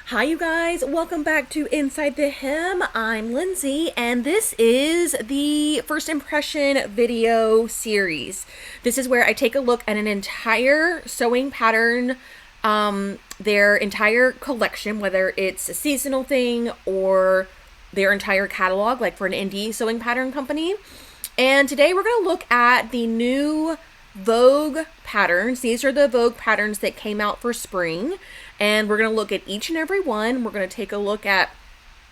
Hi, you guys. Welcome back to Inside the Hem. I'm Lindsay, and this is the first impression video series. This is where I take a look at an entire sewing pattern, their entire collection, whether it's a seasonal thing or their entire catalog, like for an indie sewing pattern company. And today we're going to look at the new Vogue patterns. These are the Vogue patterns that came out for spring. And we're going to look at each and every one. We're going to take a look at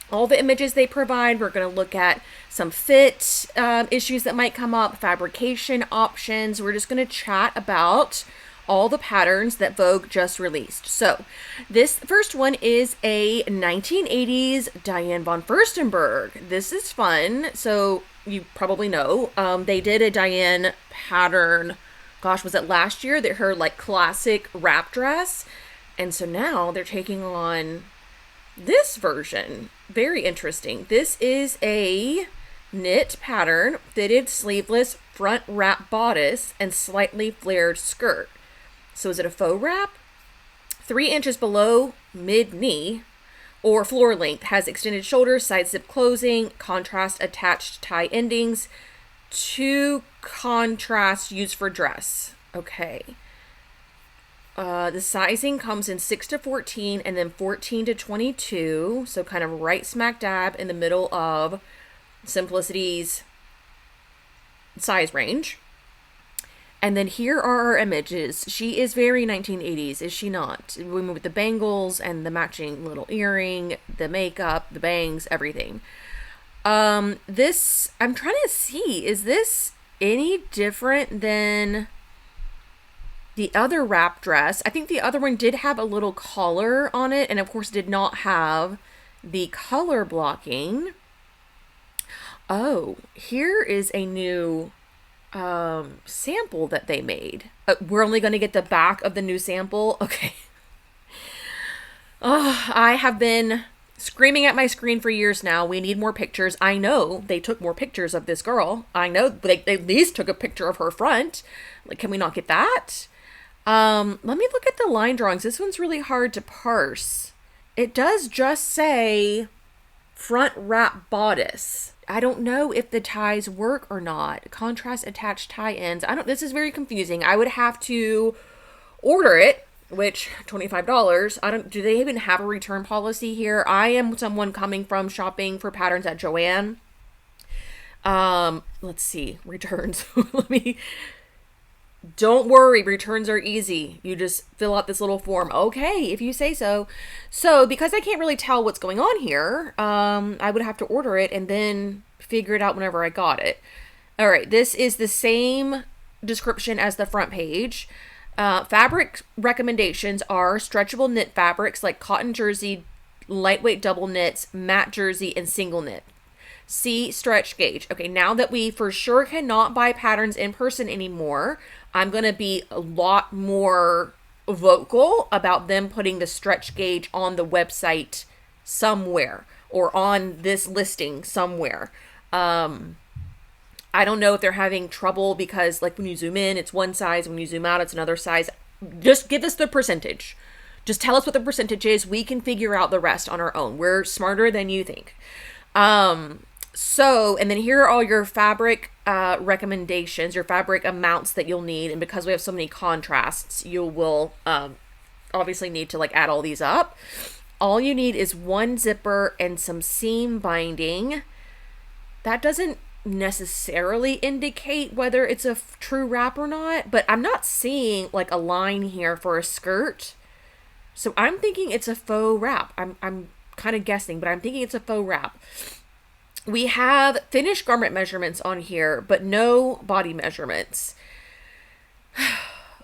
all the images they provide. We're going to look at some fit issues that might come up, fabrication options. We're just going to chat about all the patterns that Vogue just released. So this first one is a 1980s Diane von Furstenberg. This is fun. So you probably know they did a Diane pattern. Gosh, was it last year? That her like classic wrap dress. And so now they're taking on this version. Very interesting. This is a knit pattern, fitted sleeveless front wrap bodice and slightly flared skirt. So is it a faux wrap? 3 inches below mid knee or floor length, has extended shoulders, side zip closing, contrast attached tie endings, 2 contrast used for dress. Okay. The sizing comes in 6 to 14 and then 14 to 22. So kind of right smack dab in the middle of Simplicity's size range. And then here are our images. She is very 1980s, is she not? With the bangles and the matching little earring, the makeup, the bangs, everything. This, I'm trying to see, is this any different than the other wrap dress? I think the other one did have a little collar on it, and of course did not have the color blocking. Oh, here is a new sample that they made. We're only going to get the back of the new sample. Okay. I have been screaming at my screen for years now. We need more pictures. I know they took more pictures of this girl. I know they at least took a picture of her front. Like, can we not get that? Let me look at the line drawings. This one's really hard to parse. It does just say front wrap bodice. I don't know if the ties work or not. Contrast attached tie ends. This is very confusing. I would have to order it, which $25. Do they even have a return policy here? I am someone coming from shopping for patterns at Joann. Let's see, returns. Don't worry, returns are easy. You just fill out this little form. Okay, if you say so. So, because I can't really tell what's going on here, I would have to order it and then figure it out whenever I got it. All right, this is the same description as the front page. Fabric recommendations are stretchable knit fabrics like cotton jersey, lightweight double knits, matte jersey, and single knit. See stretch gauge. Okay, now that we for sure cannot buy patterns in person anymore, I'm going to be a lot more vocal about them putting the stretch gauge on the website somewhere or on this listing somewhere. I don't know if they're having trouble because like when you zoom in, it's one size. When you zoom out, it's another size. Just give us the percentage. Just tell us what the percentage is. We can figure out the rest on our own. We're smarter than you think. And then here are all your fabric recommendations, your fabric amounts that you'll need. And because we have so many contrasts, you will obviously need to like add all these up. All you need is one zipper and some seam binding. That doesn't necessarily indicate whether it's a true wrap or not, but I'm not seeing like a line here for a skirt. So I'm thinking it's a faux wrap. I'm kind of guessing, but I'm thinking it's a faux wrap. We have finished garment measurements on here, but no body measurements.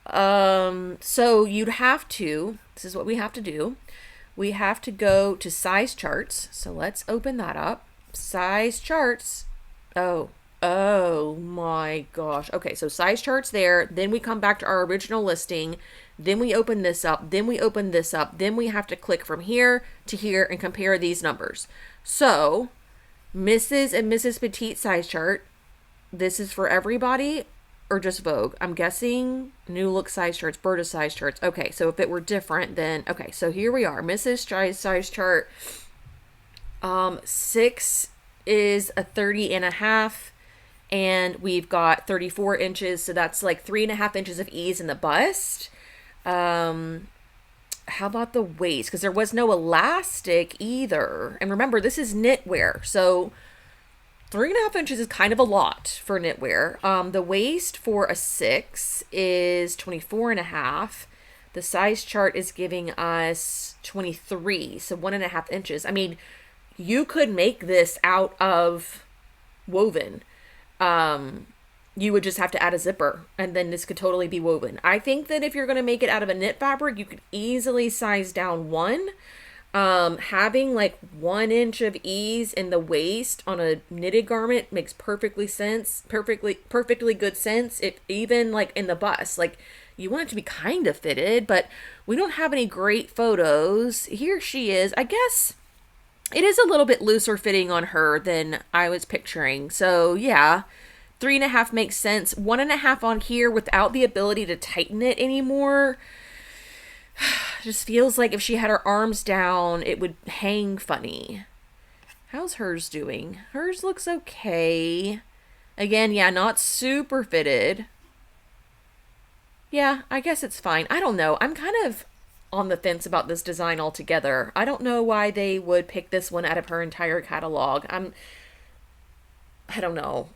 So you'd have to, this is what we have to do. We have to go to size charts. So let's open that up. Size charts. Oh my gosh. Okay, so size charts there. Then we come back to our original listing. Then we open this up. Then we open this up. Then we have to click from here to here and compare these numbers. So Mrs. and Mrs. Petite size chart. This is for everybody, or just Vogue? I'm guessing new look size charts, Berta size charts. Okay, so if it were different, then okay. So here we are, Mrs. size chart. 6 is a 30.5, and we've got 34 inches. So that's like 3.5 inches of ease in the bust. How about the waist? Because there was no elastic either. And remember, this is knitwear, so 3.5 inches is kind of a lot for knitwear. The waist for a 6 is 24.5. The size chart is giving us 23, so 1.5 inches. I mean, you could make this out of woven. You would just have to add a zipper, and then this could totally be woven. I think that if you're going to make it out of a knit fabric, you could easily size down 1. Having like 1 inch of ease in the waist on a knitted garment makes perfectly good sense. If even like in the bust, like you want it to be kind of fitted, but we don't have any great photos. Here she is. I guess it is a little bit looser fitting on her than I was picturing. So yeah, 3.5 makes sense. 1.5 on here without the ability to tighten it anymore. Just feels like if she had her arms down, it would hang funny. How's hers doing? Hers looks okay. Again, yeah, not super fitted. Yeah, I guess it's fine. I don't know. I'm kind of on the fence about this design altogether. I don't know why they would pick this one out of her entire catalog. I don't know.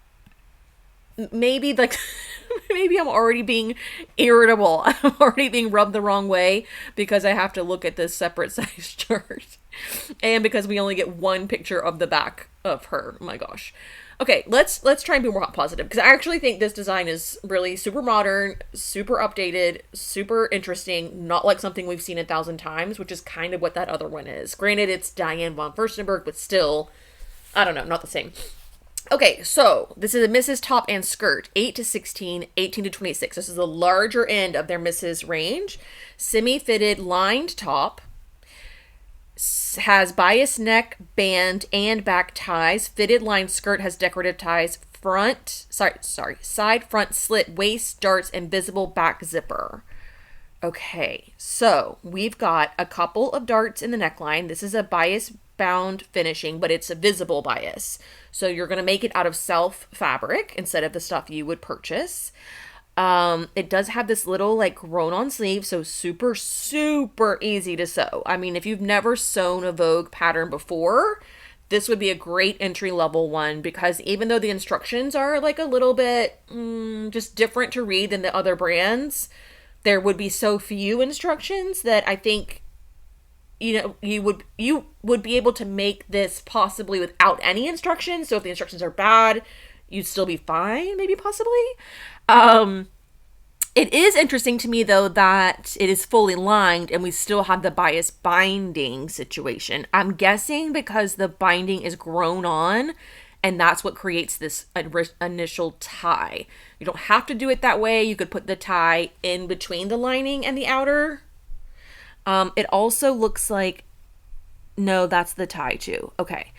Maybe like maybe I'm already being irritable. I'm already being rubbed the wrong way because I have to look at this separate size chart. And because we only get one picture of the back of her. Oh my gosh. Okay, let's try and be more positive, because I actually think this design is really super modern, super updated, super interesting, not like something we've seen 1,000 times, which is kind of what that other one is. Granted, it's Diane von Furstenberg, but still, I don't know, not the same. Okay, so this is a Mrs. top and skirt, 8 to 16, 18 to 26. This is the larger end of their Mrs. range. Semi-fitted lined top, has bias neck, band, and back ties. Fitted lined skirt has decorative ties. Side front slit waist, darts, and visible back zipper. Okay, so we've got a couple of darts in the neckline. This is a bias bound finishing, but it's a visible bias. So you're going to make it out of self fabric instead of the stuff you would purchase. It does have this little like grown on sleeve, so super, super easy to sew. I mean, if you've never sewn a Vogue pattern before, this would be a great entry level one, because even though the instructions are like a little bit just different to read than the other brands, there would be so few instructions that I think, you know, you would be able to make this possibly without any instructions. So if the instructions are bad, you'd still be fine, maybe possibly. It is interesting to me though that it is fully lined and we still have the bias binding situation. I'm guessing because the binding is grown on, and that's what creates this initial tie. You don't have to do it that way. You could put the tie in between the lining and the outer. It also looks like, no, that's the tie too. Okay.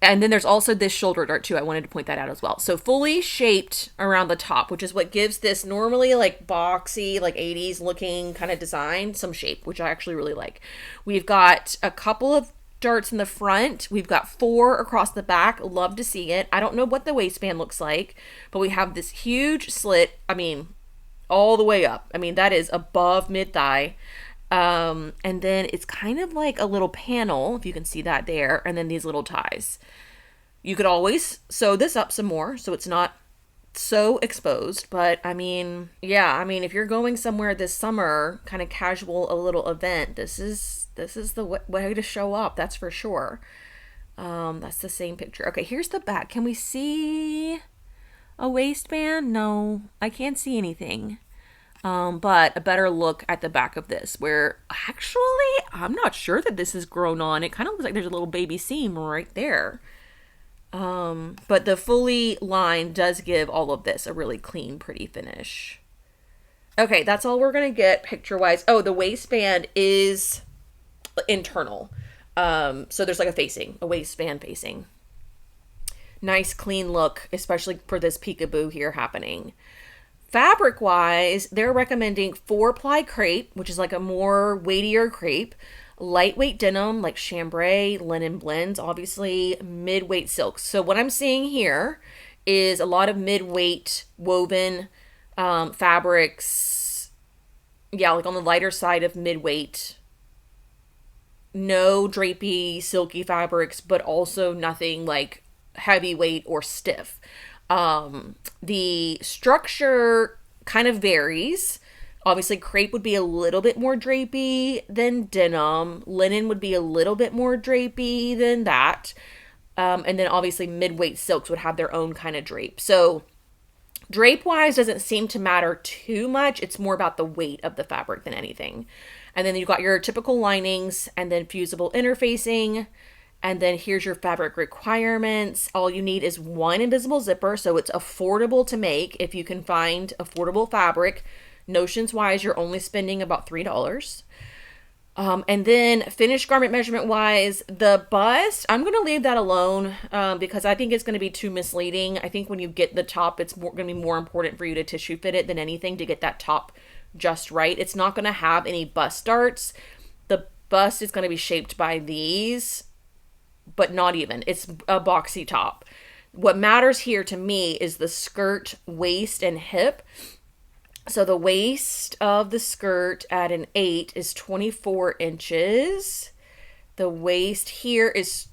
And then there's also this shoulder dart too. I wanted to point that out as well. So fully shaped around the top, which is what gives this normally like boxy, like 80s looking kind of design some shape, which I actually really like. We've got a couple of darts in the front. We've got 4 across the back. Love to see it. I don't know what the waistband looks like, but we have this huge slit. I mean, all the way up. I mean, that is above mid-thigh. And then it's kind of like a little panel, if you can see that there, and then these little ties. You could always sew this up some more so it's not so exposed, but I mean, yeah, I mean, if you're going somewhere this summer, kind of casual, a little event, this is the way to show up, that's for sure. That's the same picture. Okay, here's the back. Can we see a waistband? No, I can't see anything. But a better look at the back of this, where actually I'm not sure that this is grown on. It kind of looks like there's a little baby seam right there. But the fully lined does give all of this a really clean, pretty finish. Okay, that's all we're going to get picture-wise. Oh, the waistband is internal. So there's like a waistband facing. Nice, clean look, especially for this peekaboo here happening. Fabric wise, they're recommending 4-ply crepe, which is like a more weightier crepe, lightweight denim like chambray, linen blends, obviously mid-weight silks. So what I'm seeing here is a lot of mid-weight woven fabrics. Yeah, like on the lighter side of mid-weight. No drapey, silky fabrics, but also nothing like heavyweight or stiff. The structure kind of varies. Obviously, crepe would be a little bit more drapey than denim. Linen would be a little bit more drapey than that. And then obviously mid-weight silks would have their own kind of drape. So drape-wise doesn't seem to matter too much. It's more about the weight of the fabric than anything. And then you've got your typical linings and then fusible interfacing. And then here's your fabric requirements. All you need is one invisible zipper, so it's affordable to make if you can find affordable fabric. Notions wise, you're only spending about $3. And then finished garment measurement wise, the bust, I'm going to leave that alone because I think it's going to be too misleading. I think when you get the top, it's going to be more important for you to tissue fit it than anything to get that top just right. It's not going to have any bust darts. The bust is going to be shaped by these, but not even. It's a boxy top. What matters here to me is the skirt, waist, and hip. So the waist of the skirt at an 8 is 24 inches. The waist here is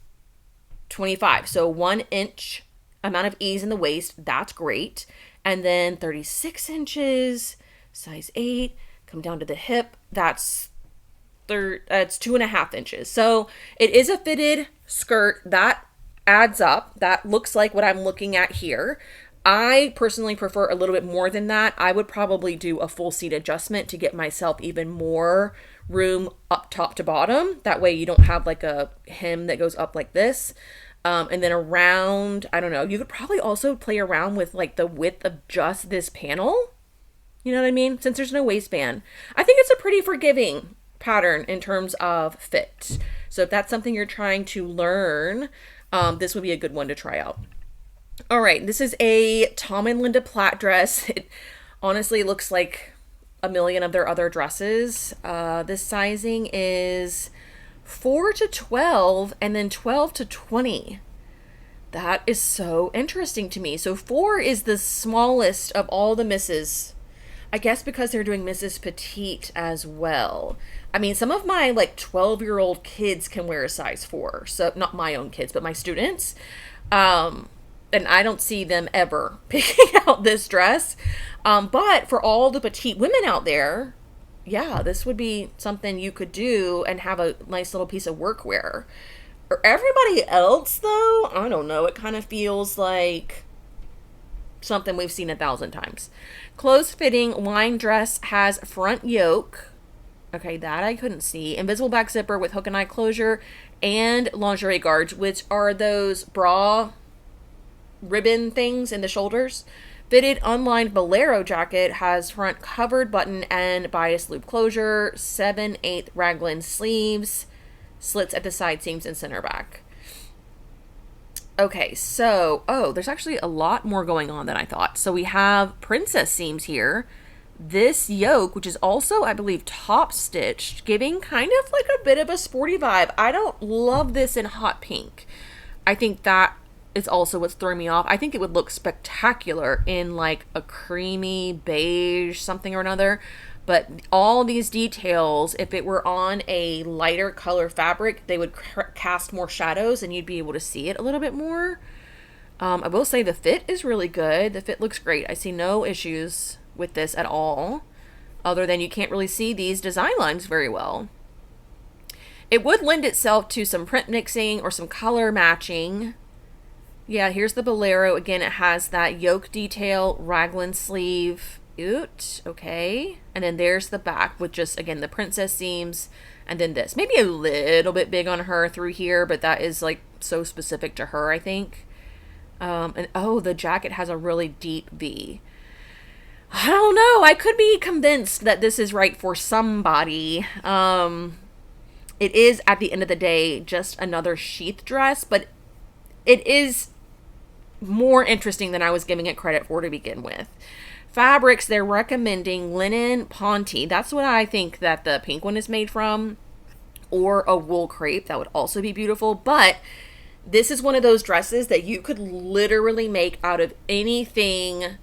25. So 1 inch amount of ease in the waist. That's great. And then 36 inches, size 8, come down to the hip. That's 2.5 inches. So it is a fitted skirt. That adds up. That looks like what I'm looking at here. I personally prefer a little bit more than that. I would probably do a full seat adjustment to get myself even more room up top to bottom. That way you don't have like a hem that goes up like this. And then around, I don't know, you could probably also play around with like the width of just this panel. You know what I mean? Since there's no waistband. I think it's a pretty forgiving pattern in terms of fit. So if that's something you're trying to learn, this would be a good one to try out. All right, this is a Tom and Linda Platt dress. It honestly looks like a million of their other dresses. This sizing is 4 to 12 and then 12 to 20. That is so interesting to me. So 4 is the smallest of all the misses. I guess because they're doing Mrs. Petite as well. I mean, some of my like 12-year-old kids can wear a size 4. So not my own kids, but my students. And I don't see them ever picking out this dress. But for all the petite women out there, yeah, this would be something you could do and have a nice little piece of workwear. For everybody else, though, I don't know. It kind of feels like something we've seen 1,000 times. Close fitting line dress has front yoke. Okay, that I couldn't see. Invisible back zipper with hook and eye closure and lingerie guards, which are those bra ribbon things in the shoulders. Fitted unlined bolero jacket has front covered button and bias loop closure, 7/8 raglan sleeves, slits at the side seams and center back. Okay, so, there's actually a lot more going on than I thought. So we have princess seams here. This yoke, which is also, I believe, top stitched, giving kind of like a bit of a sporty vibe. I don't love this in hot pink. I think that is also what's throwing me off. I think it would look spectacular in like a creamy beige something or another. But all these details, if it were on a lighter color fabric, they would cast more shadows and you'd be able to see it a little bit more. I will say the fit is really good. The fit looks great. I see no issues with this at all, other than you can't really see these design lines very well. It would lend itself to some print mixing or some color matching. Yeah, here's the bolero. Again, it has that yoke detail, raglan sleeve. Oot, okay. And then there's the back with just, again, the princess seams. And then this. Maybe a little bit big on her through here, but that is like so specific to her, I think. And the jacket has a really deep V. I don't know. I could be convinced that this is right for somebody. It is, at the end of the day, just another sheath dress, but it is more interesting than I was giving it credit for to begin with. fabrics, they're recommending linen ponte. That's what I think that the pink one is made from, or a wool crepe. That would also be beautiful. But this is one of those dresses that you could literally make out of anything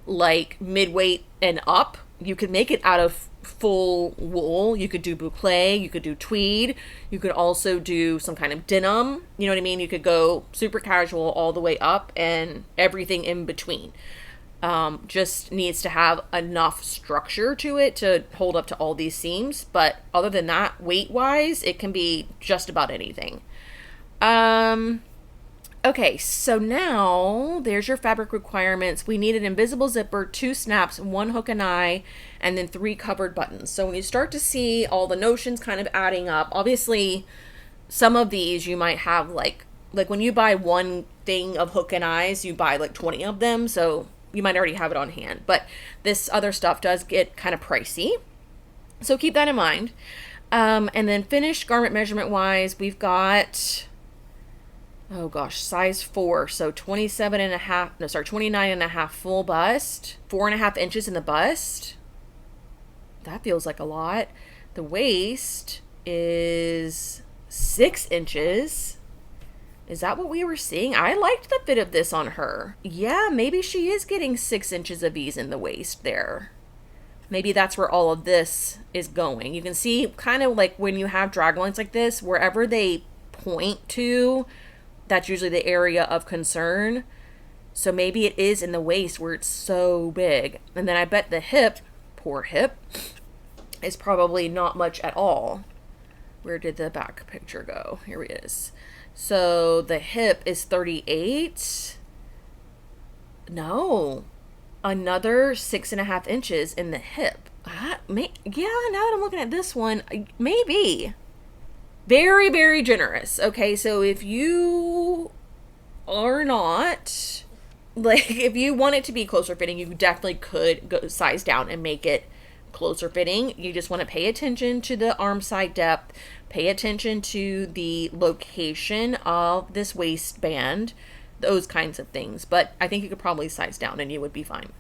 like mid-weight and up. You could make it out of full wool. You could do boucle, you could do tweed, you could also do some kind of denim. You know what I mean? You could go super casual all the way up and everything in between. Just needs to have enough structure to it to hold up to all these seams. But other than that, weight-wise, it can be just about anything. Okay, so now there's your fabric requirements. We need an invisible zipper, 2 snaps, 1 hook and eye, and then 3 covered buttons. So when you start to see all the notions kind of adding up, obviously some of these you might have like when you buy one thing of hook and eyes, you buy like 20 of them. So you might already have it on hand, but this other stuff does get kind of pricey. So keep that in mind. And then finished garment measurement wise, we've got, oh gosh, size 4. So 29.5 full bust, 4.5 inches in the bust. That feels like a lot. The waist is 6 inches. Is that what we were seeing? I liked the fit of this on her. Yeah, maybe she is getting 6 inches of ease in the waist there. Maybe that's where all of this is going. You can see kind of like when you have drag lines like this, wherever they point to, that's usually the area of concern. So maybe it is in the waist where it's so big. And then I bet the hip, poor hip, is probably not much at all. Where did the back picture go? Here it is. So the hip is 38. No, another 6.5 inches in the hip. Yeah, now that I'm looking at this one, maybe. Very, very generous. Okay, so if you are not, like, if you want it to be closer fitting, you definitely could go size down and make it closer fitting. You just want to pay attention to the arm side depth, pay attention to the location of this waistband, those kinds of things. But I think you could probably size down and you would be fine.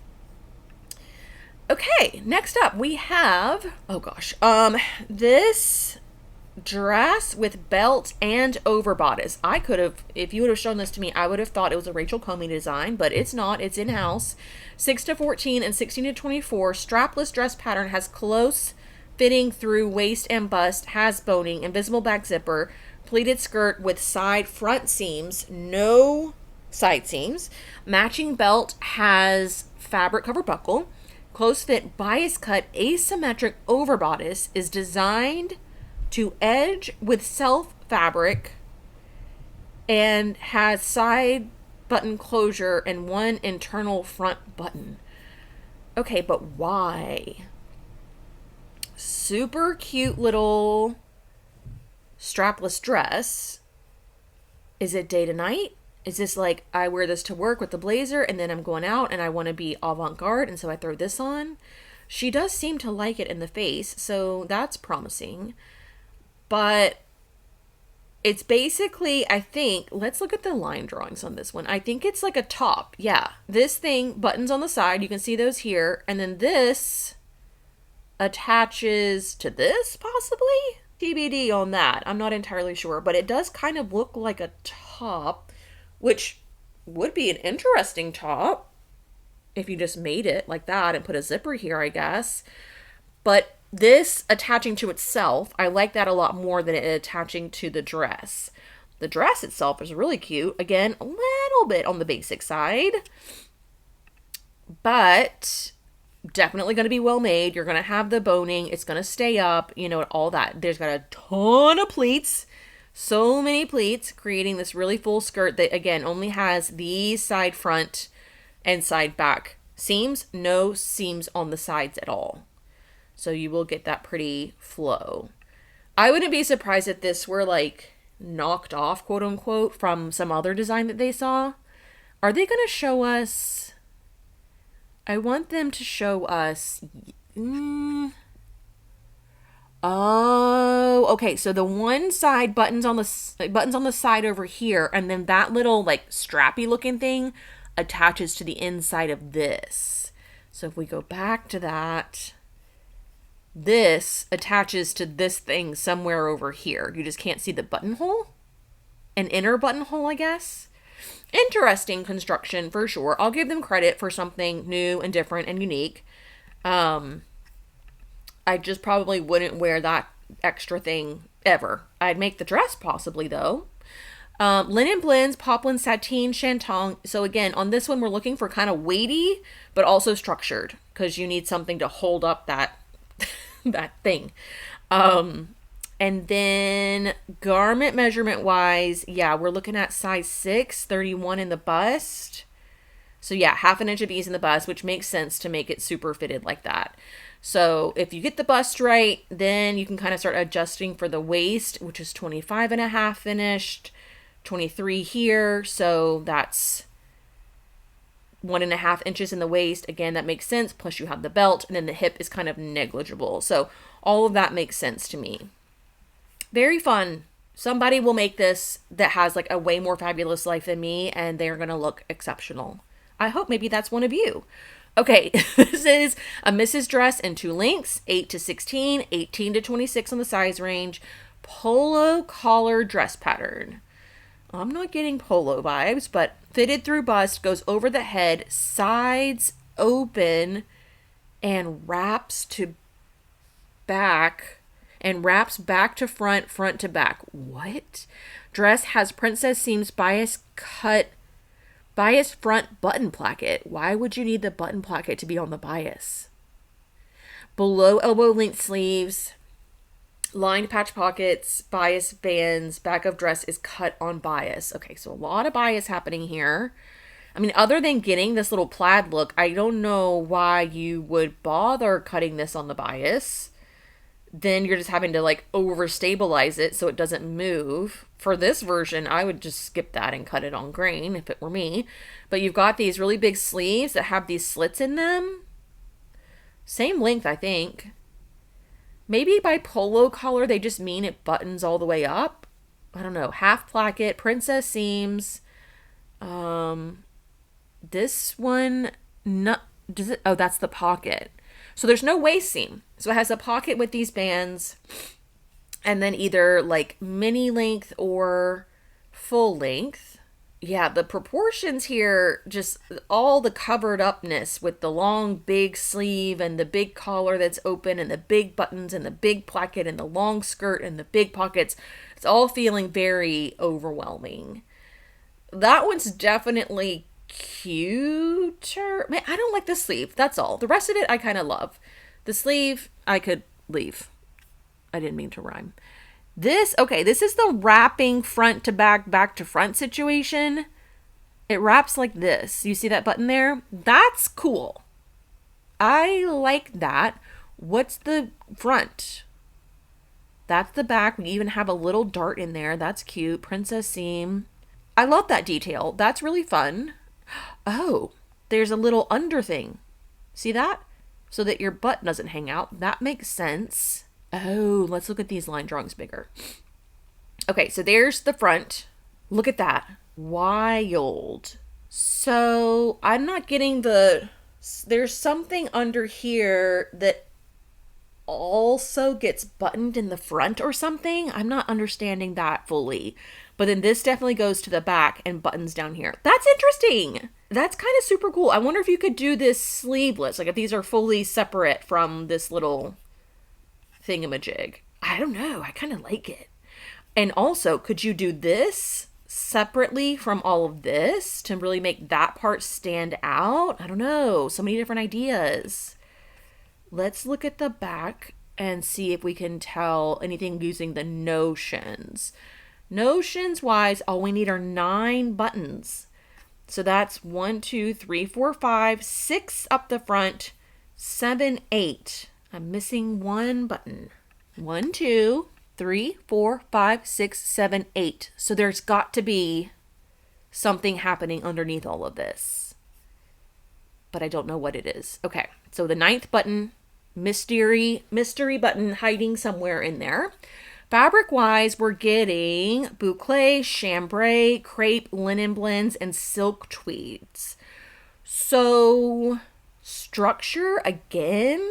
Okay, next up we have, oh gosh, this dress with belt and over bodice. I could have, if you would have shown this to me, I would have thought it was a Rachel Comey design, but it's not. It's in-house. 6-14 and 16-24 strapless dress pattern, has close fitting through waist and bust, has boning, invisible back zipper, pleated skirt with side front seams, no side seams, matching belt, has fabric cover buckle, close fit bias cut asymmetric over bodice, is designed to edge with self fabric, and has side button closure and 1 internal front button. Okay, but why? Super cute little strapless dress. Is it day to night? Is this like, I wear this to work with the blazer and then I'm going out and I want to be avant-garde and so I throw this on? She does seem to like it in the face, so that's promising. But it's basically, I think, let's look at the line drawings on this one. I think it's like a top. Yeah, this thing, buttons on the side, you can see those here. And then this attaches to this, possibly? TBD on that. I'm not entirely sure. But it does kind of look like a top, which would be an interesting top if you just made it like that and put a zipper here, I guess. But this attaching to itself, I like that a lot more than it attaching to the dress. The dress itself is really cute. Again, a little bit on the basic side, but definitely going to be well made. You're going to have the boning. It's going to stay up, you know, all that. There's got a ton of pleats. So many pleats, creating this really full skirt that, again, only has the side front and side back seams. No seams on the sides at all. So you will get that pretty flow. I wouldn't be surprised if this were like knocked off, quote unquote, from some other design that they saw. Are they going to show us? I want them to show us. Oh, okay. So the one side buttons on the side over here, and then that little like strappy looking thing attaches to the inside of this. So if we go back to that, this attaches to this thing somewhere over here. You just can't see the buttonhole. An inner buttonhole, I guess. Interesting construction for sure. I'll give them credit for something new and different and unique. I just probably wouldn't wear that extra thing ever. I'd make the dress possibly though. Linen blends, poplin, sateen, shantung. So again, on this one, we're looking for kind of weighty, but also structured because you need something to hold up that that thing. And then garment measurement wise, yeah, we're looking at size 6, 31 in the bust. So yeah, 1/2 inch of ease in the bust, which makes sense to make it super fitted like that. So if you get the bust right, then you can kind of start adjusting for the waist, which is 25.5 finished, 23 here. So that's 1.5 inches in the waist. Again, that makes sense. Plus you have the belt, and then the hip is kind of negligible. So all of that makes sense to me. Very fun. Somebody will make this that has like a way more fabulous life than me, and they're going to look exceptional. I hope maybe that's one of you. Okay, this is a Mrs. dress in 2 lengths, 8 to 16, 18 to 26 on the size range, polo collar dress pattern. I'm not getting polo vibes, but fitted through bust, goes over the head, sides open, and wraps to back, and wraps back to front, front to back. What? Dress has princess seams, bias cut, bias front button placket. Why would you need the button placket to be on the bias? Below elbow length sleeves, lined patch pockets, bias bands, back of dress is cut on bias. Okay, so a lot of bias happening here. I mean, other than getting this little plaid look, I don't know why you would bother cutting this on the bias. Then you're just having to like over stabilize it so it doesn't move. For this version, I would just skip that and cut it on grain if it were me. But you've got these really big sleeves that have these slits in them. Same length, I think. Maybe by polo collar, they just mean it buttons all the way up. I don't know. Half placket, princess seams. This one, no, does it? Oh, that's the pocket. So there's no waist seam. So it has a pocket with these bands, and then either like mini length or full length. Yeah, the proportions here, just all the covered upness with the long big sleeve and the big collar that's open and the big buttons and the big placket and the long skirt and the big pockets. It's all feeling very overwhelming. That one's definitely cuter. Man, I don't like the sleeve. That's all. The rest of it I kind of love. The sleeve I could leave. I didn't mean to rhyme. This is the wrapping front to back, back to front situation. It wraps like this. You see that button there? That's cool. I like that. What's the front? That's the back. We even have a little dart in there. That's cute. Princess seam. I love that detail. That's really fun. Oh, there's a little under thing. See that? So that your butt doesn't hang out. That makes sense. Oh, let's look at these line drawings bigger. Okay, so there's the front. Look at that. Wild. So I'm not getting there's something under here that also gets buttoned in the front or something. I'm not understanding that fully. But then this definitely goes to the back and buttons down here. That's interesting. That's kind of super cool. I wonder if you could do this sleeveless. Like if these are fully separate from this little thingamajig. I don't know. I kind of like it. And also, could you do this separately from all of this to really make that part stand out? I don't know. So many different ideas. Let's look at the back and see if we can tell anything using the notions. Notions wise, all we need are 9 buttons. So that's 1, 2, 3, 4, 5, 6 up the front, 7, 8. I'm missing 1 button. 1, 2, 3, 4, 5, 6, 7, 8. So there's got to be something happening underneath all of this. But I don't know what it is. Okay, so the 9th button, mystery button hiding somewhere in there. Fabric-wise, we're getting boucle, chambray, crepe, linen blends, and silk tweeds. So structure again.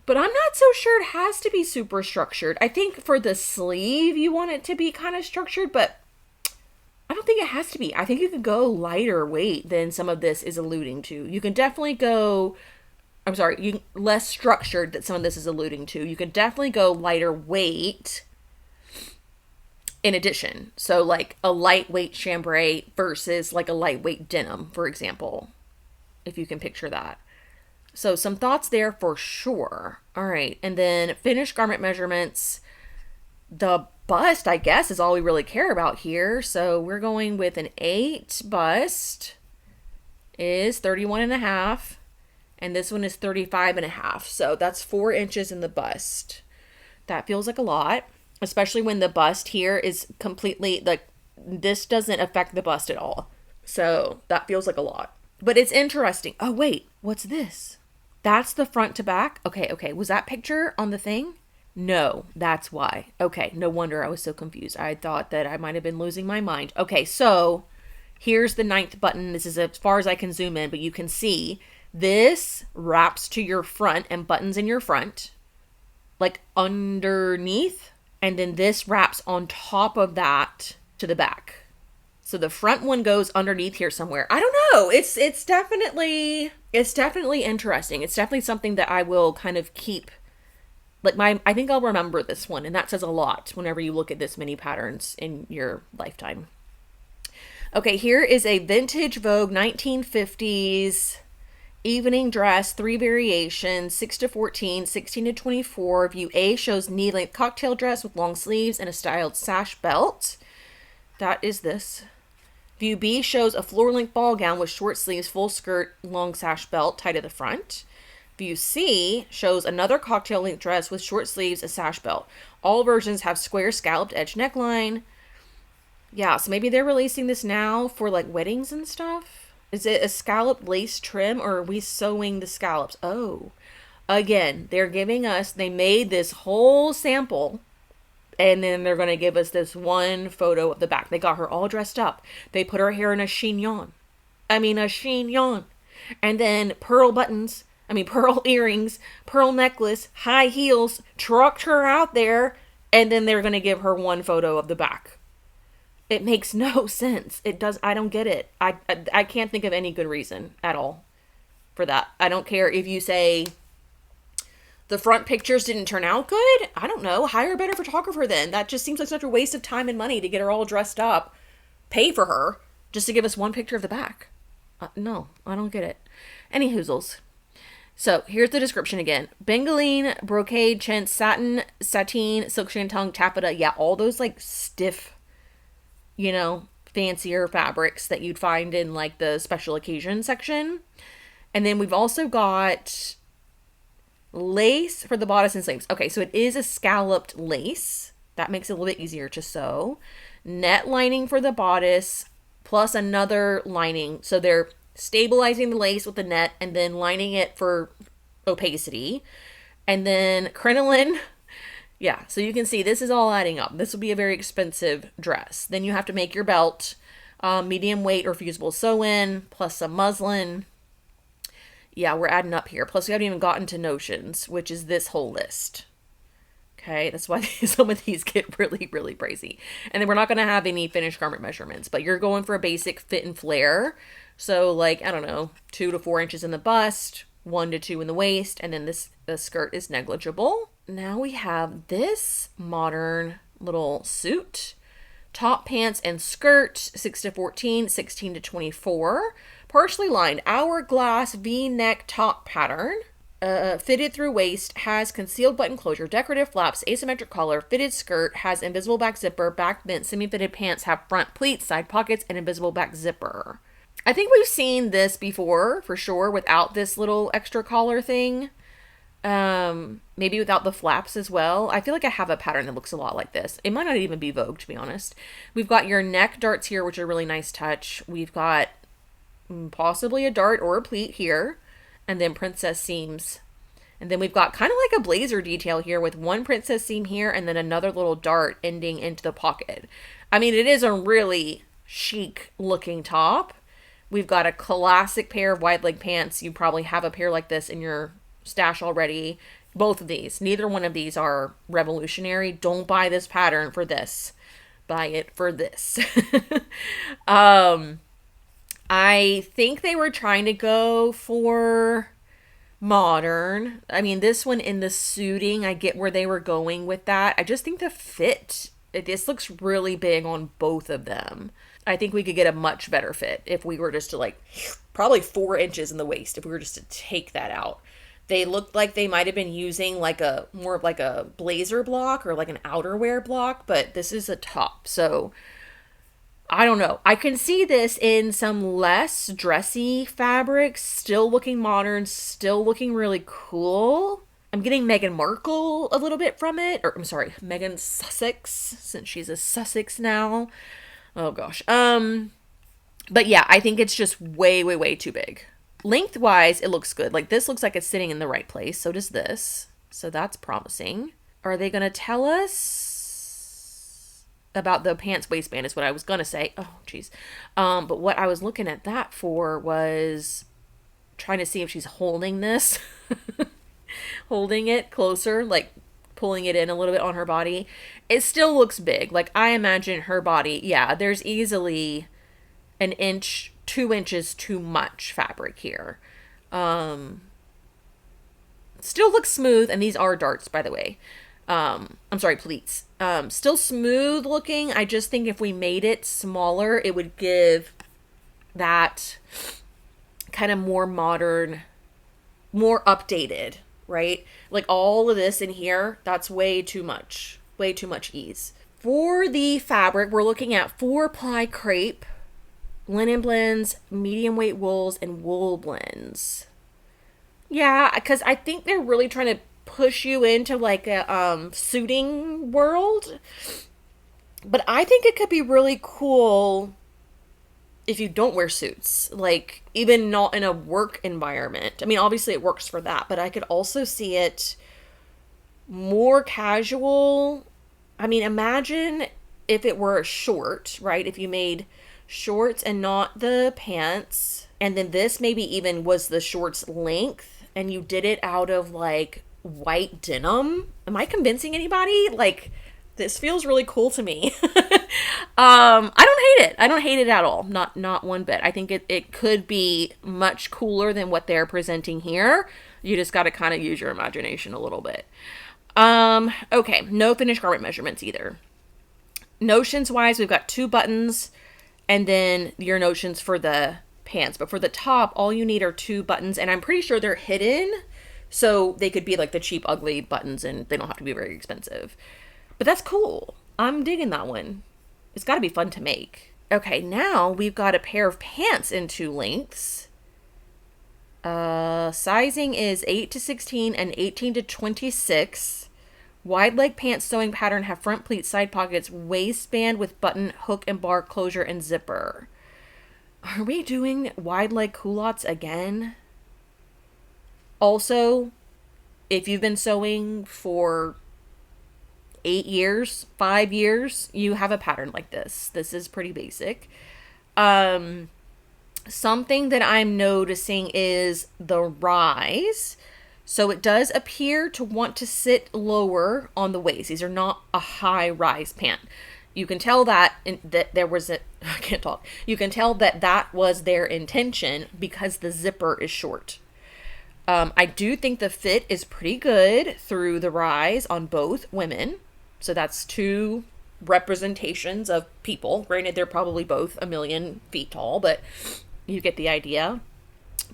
But I'm not so sure it has to be super structured. I think for the sleeve, you want it to be kind of structured, but I don't think it has to be. I think you could go lighter weight than some of this is alluding to. You can definitely go, less structured that some of this is alluding to. You can definitely go lighter weight in addition. So like a lightweight chambray versus like a lightweight denim, for example, if you can picture that. So some thoughts there for sure. All right. And then finished garment measurements. The bust, I guess, is all we really care about here. So we're going with an 8 bust is 31.5. And this one is 35.5. So that's 4 inches in the bust. That feels like a lot, especially when the bust here is completely like, this doesn't affect the bust at all. So that feels like a lot. But it's interesting. Oh, wait, what's this? That's the front to back? Okay. Was that picture on the thing? No, that's why. Okay, no wonder I was so confused. I thought that I might have been losing my mind. Okay, so here's the 9th button. This is as far as I can zoom in, but you can see this wraps to your front and buttons in your front, like underneath. And then this wraps on top of that to the back. So the front one goes underneath here somewhere. I don't know. It's definitely interesting. It's definitely something that I will kind of keep, like I think I'll remember this one, and that says a lot whenever you look at this many patterns in your lifetime. Okay, here is a vintage Vogue 1950s evening dress, 3 variations, 6 to 14, 16 to 24. View A shows knee-length cocktail dress with long sleeves and a styled sash belt. That is this. View B shows a floor-length ball gown with short sleeves, full skirt, long sash belt tied at the front. View C shows another cocktail-length dress with short sleeves, a sash belt. All versions have square scalloped edge neckline. Yeah, so maybe they're releasing this now for like weddings and stuff. Is it a scalloped lace trim, or are we sewing the scallops? Oh, again, they made this whole sample, and then they're going to give us this one photo of the back. They got her all dressed up. They put her hair in a chignon. And then pearl earrings, pearl necklace, high heels, trucked her out there, and then they're going to give her one photo of the back. It makes no sense. I don't get it. I can't think of any good reason at all for that. I don't care if you say the front pictures didn't turn out good. I don't know. Hire a better photographer then. That just seems like such a waste of time and money to get her all dressed up, pay for her, just to give us one picture of the back. No, I don't get it. Any hoozles. So here's the description again. Bengaline, brocade, chintz, satin, sateen, silk shantung, taffeta. Yeah, all those like stiff, fancier fabrics that you'd find in like the special occasion section. And then we've also got lace for the bodice and sleeves. Okay, so it is a scalloped lace. That makes it a little bit easier to sew. Net lining for the bodice plus another lining. So they're stabilizing the lace with the net and then lining it for opacity. And then crinoline. Yeah, so you can see this is all adding up. This will be a very expensive dress. Then you have to make your belt medium weight or fusible sew-in plus some muslin. Yeah, we're adding up here. Plus we haven't even gotten to notions, which is this whole list. Okay, that's why some of these get really, really crazy. And then we're not going to have any finished garment measurements, but you're going for a basic fit and flare. So like, I don't know, 2 to 4 inches in the bust, 1 to 2 in the waist, and then the skirt is negligible. Now we have this modern little suit. Top, pants, and skirt, 6 to 14, 16 to 24. Partially lined hourglass V-neck top pattern. Fitted through waist, has concealed button closure, decorative flaps, asymmetric collar, fitted skirt, has invisible back zipper, back vent, semi-fitted pants have front pleats, side pockets, and invisible back zipper. I think we've seen this before, for sure, without this little extra collar thing. Maybe without the flaps as well. I feel like I have a pattern that looks a lot like this. It might not even be Vogue, to be honest. We've got your neck darts here, which are a really nice touch. We've got possibly a dart or a pleat here, and then princess seams. And then we've got kind of like a blazer detail here with one princess seam here and then another little dart ending into the pocket. I mean, it is a really chic looking top We've got a classic pair of wide leg pants. You probably have a pair like this in your stash already. Both of these. Neither one of these are revolutionary. Don't buy this pattern for this. Buy it for this. I think they were trying to go for modern. I mean, this one in the suiting, I get where they were going with that. I just think the fit, this looks really big on both of them. I think we could get a much better fit if we were just to like, probably 4 inches in the waist, if we were just to take that out. They looked like they might have been using like a, more of like a blazer block or like an outerwear block, but this is a top. So I don't know. I can see this in some less dressy fabrics, still looking modern, still looking really cool. I'm getting Meghan Markle a little bit from it. Or I'm sorry, Meghan Sussex, since she's a Sussex now. Oh gosh. But yeah, I think it's just way, way, way too big. Lengthwise, it looks good. Like this looks like it's sitting in the right place. So does this. So that's promising. Are they going to tell us about the pants waistband is what I was going to say. Oh, geez. But what I was looking at that for was trying to see if she's holding this. Holding it closer, like pulling it in a little bit on her body. It still looks big. Like I imagine her body, yeah, there's easily an inch, 2 inches too much fabric here. Still looks smooth, and these are darts, by the way. I'm sorry, pleats. Still smooth looking. I just think if we made it smaller, it would give that kind of more modern, more updated, right? Like all of this in here, that's way too much ease. For the fabric, we're looking at 4-ply crepe, linen blends, medium weight wools, and wool blends. Yeah, because I think they're really trying to push you into like a suiting world. But I think it could be really cool if you don't wear suits, like even not in a work environment. I mean, obviously it works for that, but I could also see it more casual. I mean, imagine if it were a short, right? If you made shorts and not the pants, and then this maybe even was the shorts length, and you did it out of like white denim. Am I convincing anybody? Like, this feels really cool to me. I don't hate it. I don't hate it at all. Not one bit. I think it could be much cooler than what they're presenting here. You just got to kind of use your imagination a little bit. Okay. No finished garment measurements either. Notions wise, we've got 2 buttons and then your notions for the pants. But for the top, all you need are 2 buttons, and I'm pretty sure they're hidden. So they could be like the cheap, ugly buttons, and they don't have to be very expensive. But that's cool. I'm digging that one. It's got to be fun to make. Okay, now we've got a pair of pants in 2 lengths. Sizing is 8 to 16 and 18 to 26. Wide leg pants sewing pattern have front pleats, side pockets, waistband with button, hook and bar closure, and zipper. Are we doing wide leg culottes again? Also, if you've been sewing for 8 years, 5 years, you have a pattern like this. This is pretty basic. Something that I'm noticing is the rise. So it does appear to want to sit lower on the waist. These are not a high rise pant. You can tell that there was a, I can't talk. You can tell that was their intention because the zipper is short. I do think the fit is pretty good through the rise on both women. So that's 2 representations of people. Granted, they're probably both 1,000,000 feet tall, but you get the idea.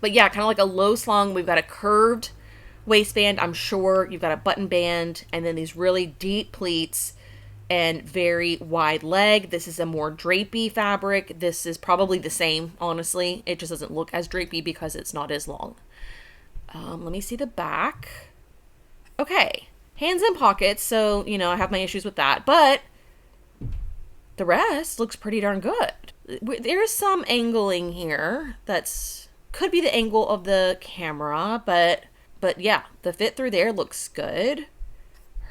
But yeah, kind of like a low slung. We've got a curved waistband, I'm sure. You've got a button band, and then these really deep pleats and very wide leg. This is a more drapey fabric. This is probably the same, honestly. It just doesn't look as drapey because it's not as long. Let me see the back. Okay. Hands in pockets, so, I have my issues with that. But the rest looks pretty darn good. There is some angling here that's could be the angle of the camera, but yeah, the fit through there looks good.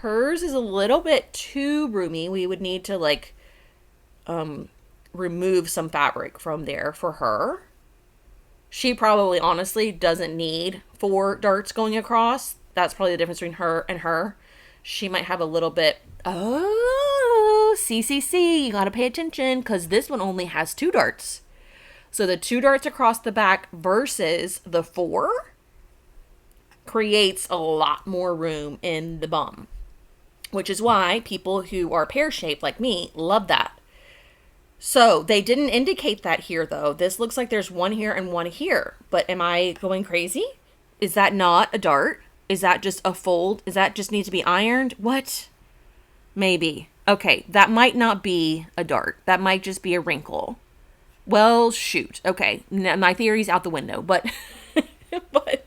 Hers is a little bit too roomy. We would need to remove some fabric from there for her. She probably honestly doesn't need 4 darts going across. That's probably the difference between her and her. She might have a little bit. Oh, CCC, you gotta pay attention because this one only has 2 darts. So the 2 darts across the back versus the 4 creates a lot more room in the bum, which is why people who are pear-shaped like me love that. So they didn't indicate that here, though. This looks like there's one here and one here. But am I going crazy? Is that not a dart? Is that just a fold? Is that just needs to be ironed? What? Maybe. Okay, that might not be a dart. That might just be a wrinkle. Well, shoot. Okay, my theory's out the window. But, but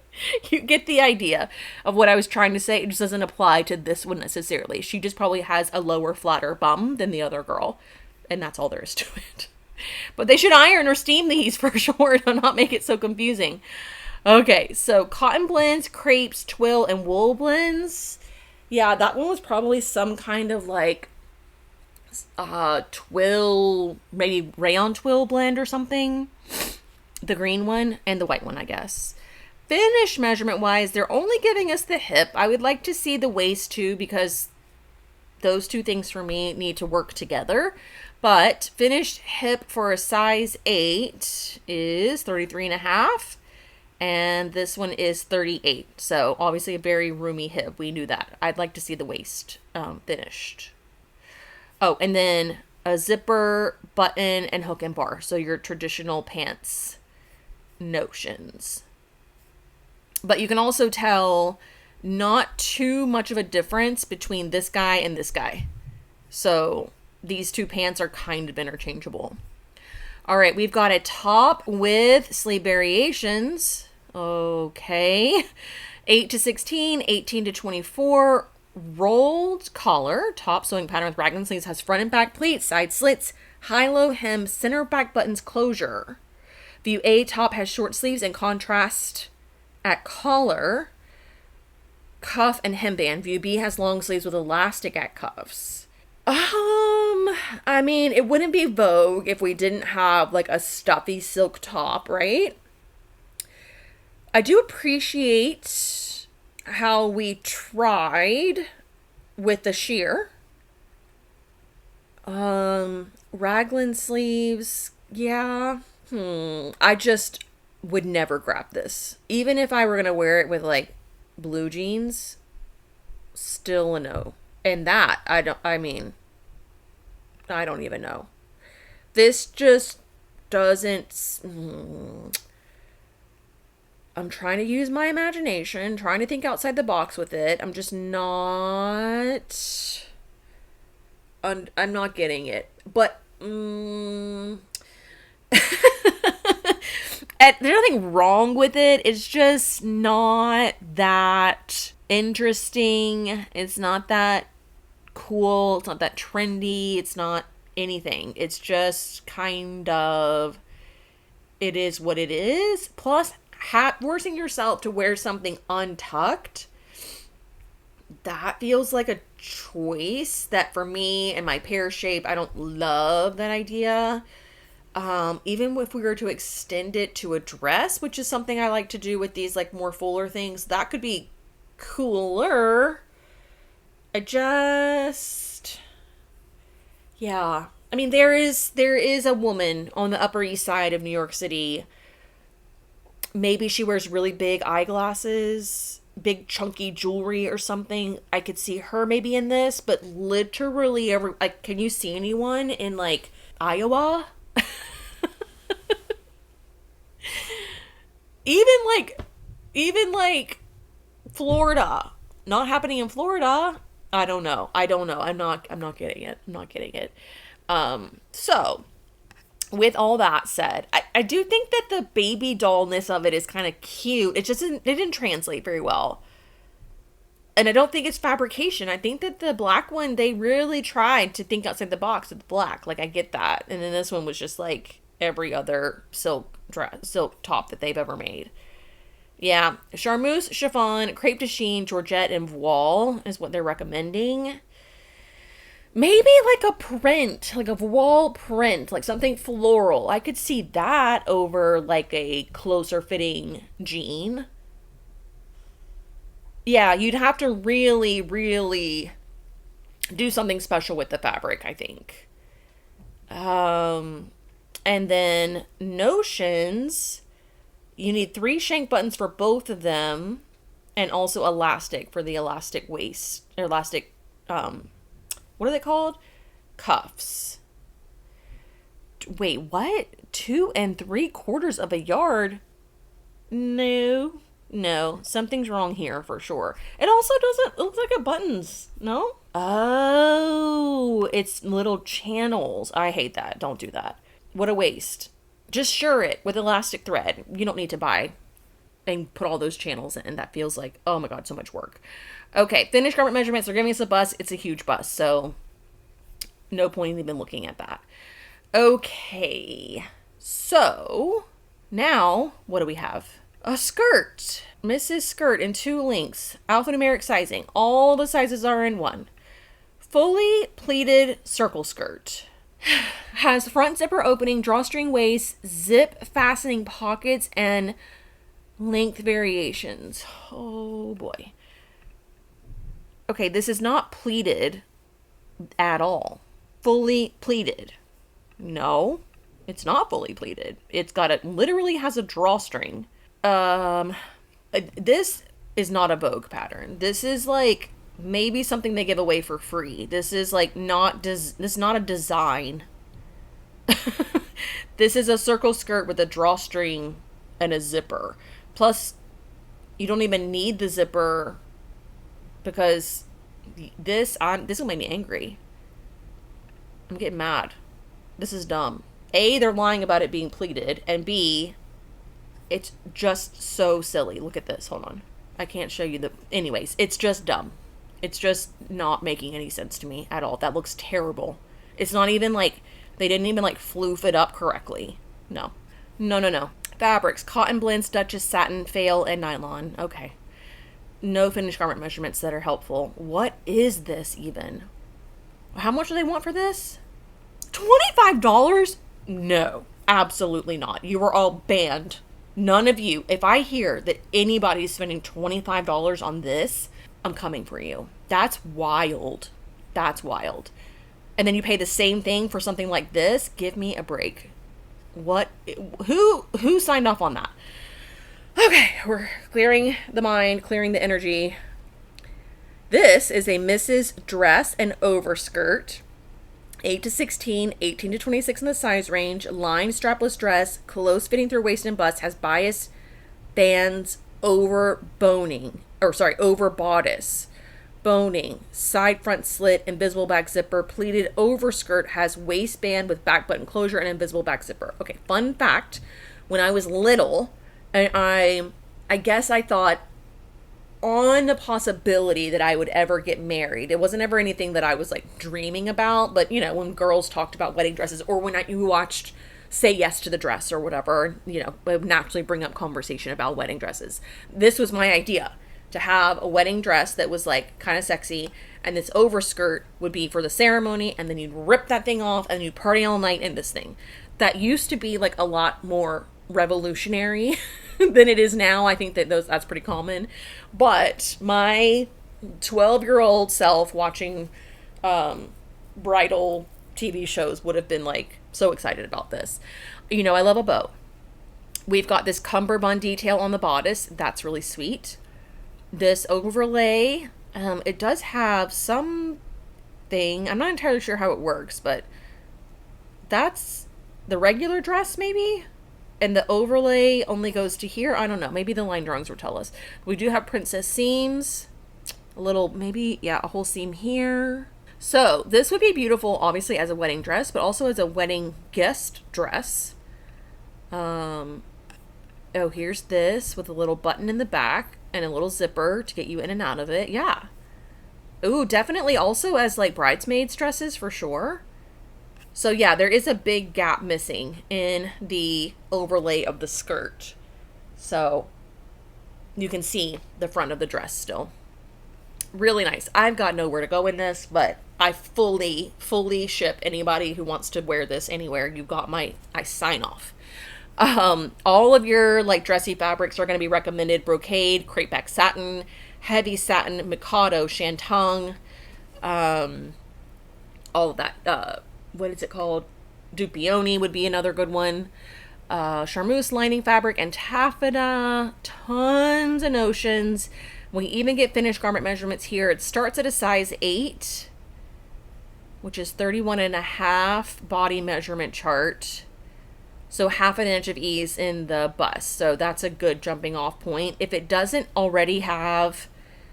you get the idea of what I was trying to say. It just doesn't apply to this one necessarily. She just probably has a lower, flatter bum than the other girl. And that's all there is to it. But they should iron or steam these for sure to not make it so confusing. Okay, so cotton blends, crepes, twill, and wool blends. Yeah, that one was probably some kind of like twill, maybe rayon twill blend or something. The green one and the white one, I guess. Finish measurement wise, they're only giving us the hip. I would like to see the waist too, because those two things for me need to work together. But finished hip for a size 8 is 33.5. And this one is 38. So obviously a very roomy hip. We knew that. I'd like to see the waist finished. Oh, and then a zipper, button, and hook and bar. So your traditional pants notions. But you can also tell not too much of a difference between this guy and this guy. So these two pants are kind of interchangeable. All right, we've got a top with sleeve variations. Okay. 8 to 16, 18 to 24. Rolled collar. Top sewing pattern with raglan sleeves. Has front and back pleats, side slits, high-low hem, center back buttons closure. View A top has short sleeves and contrast at collar, cuff, and hemband. View B has long sleeves with elastic at cuffs. I mean, it wouldn't be Vogue if we didn't have like a stuffy silk top, right? I do appreciate how we tried with the sheer. Raglan sleeves, yeah. I just would never grab this. Even if I were gonna wear it with like blue jeans, still a no. And that, I don't even know. This just doesn't... I'm trying to use my imagination, trying to think outside the box with it. I'm just not... I'm not getting it. But... there's nothing wrong with it. It's just not that interesting. It's not that cool. It's not that trendy. It's not anything. It's just kind of, it is what it is. Plus, forcing yourself to wear something untucked, that feels like a choice that for me and my pear shape, I don't love that idea. Even if we were to extend it to a dress, which is something I like to do with these like more fuller things, that could be cooler. Yeah. I mean, there is a woman on the Upper East Side of New York City. Maybe she wears really big eyeglasses, big chunky jewelry or something. I could see her maybe in this, but literally can you see anyone in like Iowa? even like Florida. Not happening in Florida. I don't know. I'm not getting it. So with all that said, I do think that the baby dollness of it is kind of cute. It didn't translate very well. And I don't think it's fabrication. I think that the black one, they really tried to think outside the box with the black. Like, I get that. And then this one was just like every other silk top that they've ever made. Yeah, charmeuse, chiffon, crepe de chine, georgette, and voile is what they're recommending. Maybe like a print, like a wall print, like something floral. I could see that over like a closer fitting jean. Yeah, you'd have to really, really do something special with the fabric, I think. Um, and then notions, you need 3 shank buttons for both of them, and also elastic for the elastic waist, or elastic, what are they called? Cuffs. Wait, what? 2 3/4 of a yard? No, no, something's wrong here for sure. It also doesn't look like a buttons. No? Oh, it's little channels. I hate that. Don't do that. What a waste. Just sure it with elastic thread. You don't need to buy and put all those channels in. That feels like, oh my God, so much work. Okay, finished garment measurements. They're giving us a bust. It's a huge bust, so no point in even looking at that. Okay, so now what do we have? A skirt. Mrs. Skirt in 2 links. Alphanumeric sizing. All the sizes are in one. Fully pleated circle skirt. Has front zipper opening, drawstring waist, zip fastening pockets, and length variations. Oh boy. Okay, this is not pleated at all. Fully pleated. No, it's not fully pleated. It's got a, literally has a drawstring. This is not a Vogue pattern. This is like maybe something they give away for free. This is like not this is not a design. This is a circle skirt with a drawstring and a zipper. Plus, you don't even need the zipper because this will make me angry. I'm getting mad. This is dumb. A, they're lying about it being pleated, and B, it's just so silly. Look at this. Hold on. I can't show you the... Anyways, it's just dumb. It's just not making any sense to me at all. That looks terrible. It's not even like... They didn't even like floof it up correctly. No. No, no, no. Fabrics. Cotton blends, Duchess, satin, fail, and nylon. Okay. No finished garment measurements that are helpful. What is this even? How much do they want for this? $25? No. Absolutely not. You are all banned. None of you. If I hear that anybody's spending $25 on this, I'm coming for you. That's wild. That's wild. And then you pay the same thing for something like this? Give me a break. What? Who signed off on that? Okay, we're clearing the mind, clearing the energy. This is a Mrs. Dress and overskirt. 8 to 16, 18 to 26 in the size range. Lined strapless dress, close fitting through waist and bust, has bias bands over over bodice. Boning, side front slit, invisible back zipper, pleated overskirt, has waistband with back button closure and invisible back zipper. Okay, fun fact, when I was little, and I guess I thought on the possibility that I would ever get married. It wasn't ever anything that I was like dreaming about, but you know, when girls talked about wedding dresses, or when you watched Say Yes to the Dress or whatever, you know, it would naturally bring up conversation about wedding dresses. This was my idea, to have a wedding dress that was like kind of sexy, and this overskirt would be for the ceremony, and then you'd rip that thing off and you'd party all night in this thing. That used to be like a lot more revolutionary than it is now. I think that that's pretty common. But my 12-year-old self watching bridal TV shows would have been like so excited about this. You know, I love a bow. We've got this cummerbund detail on the bodice. That's really sweet. This overlay, it does have something. I'm not entirely sure how it works, but that's the regular dress maybe? And the overlay only goes to here. I don't know. Maybe the line drawings will tell us. We do have princess seams. A little, maybe, yeah, a whole seam here. So this would be beautiful, obviously, as a wedding dress, but also as a wedding guest dress. Oh, here's this with a little button in the back and a little zipper to get you in and out of it. Yeah. Ooh, definitely also as like bridesmaids dresses for sure. So yeah, there is a big gap missing in the overlay of the skirt. So you can see the front of the dress still. Really nice. I've got nowhere to go in this, but I fully ship anybody who wants to wear this anywhere. You got I sign off. All of your like dressy fabrics are going to be recommended: brocade, crepeback satin, heavy satin, mikado, shantung, all of that. What is it called? Dupioni would be another good one. Charmeuse lining fabric and taffeta, tons of notions. We even get finished garment measurements here. It starts at a size 8, which is 31.5 body measurement chart. So 1/2 inch of ease in the bust. So that's a good jumping off point. If it doesn't already have,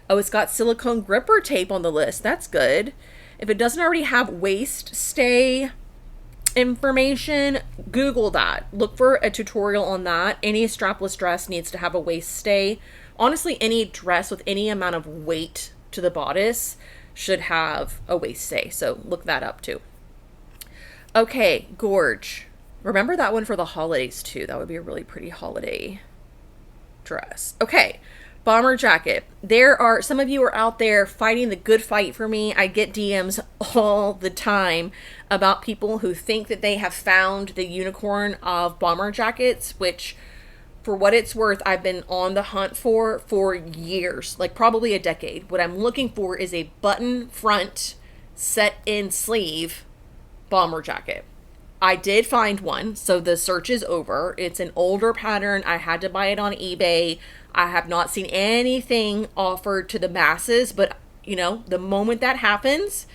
oh, it's got silicone gripper tape on the list. That's good. If it doesn't already have waist stay information, Google that. Look for a tutorial on that. Any strapless dress needs to have a waist stay. Honestly, any dress with any amount of weight to the bodice should have a waist stay. So look that up too. Okay, gorge. Remember that one for the holidays too. That would be a really pretty holiday dress. Okay, bomber jacket. There are some of you are out there fighting the good fight for me. I get DMs all the time about people who think that they have found the unicorn of bomber jackets, which for what it's worth, I've been on the hunt for years, like probably a decade. What I'm looking for is a button front set in sleeve bomber jacket. I did find one, so the search is over. It's an older pattern. I had to buy it on eBay. I have not seen anything offered to the masses, but you know, the moment that happens,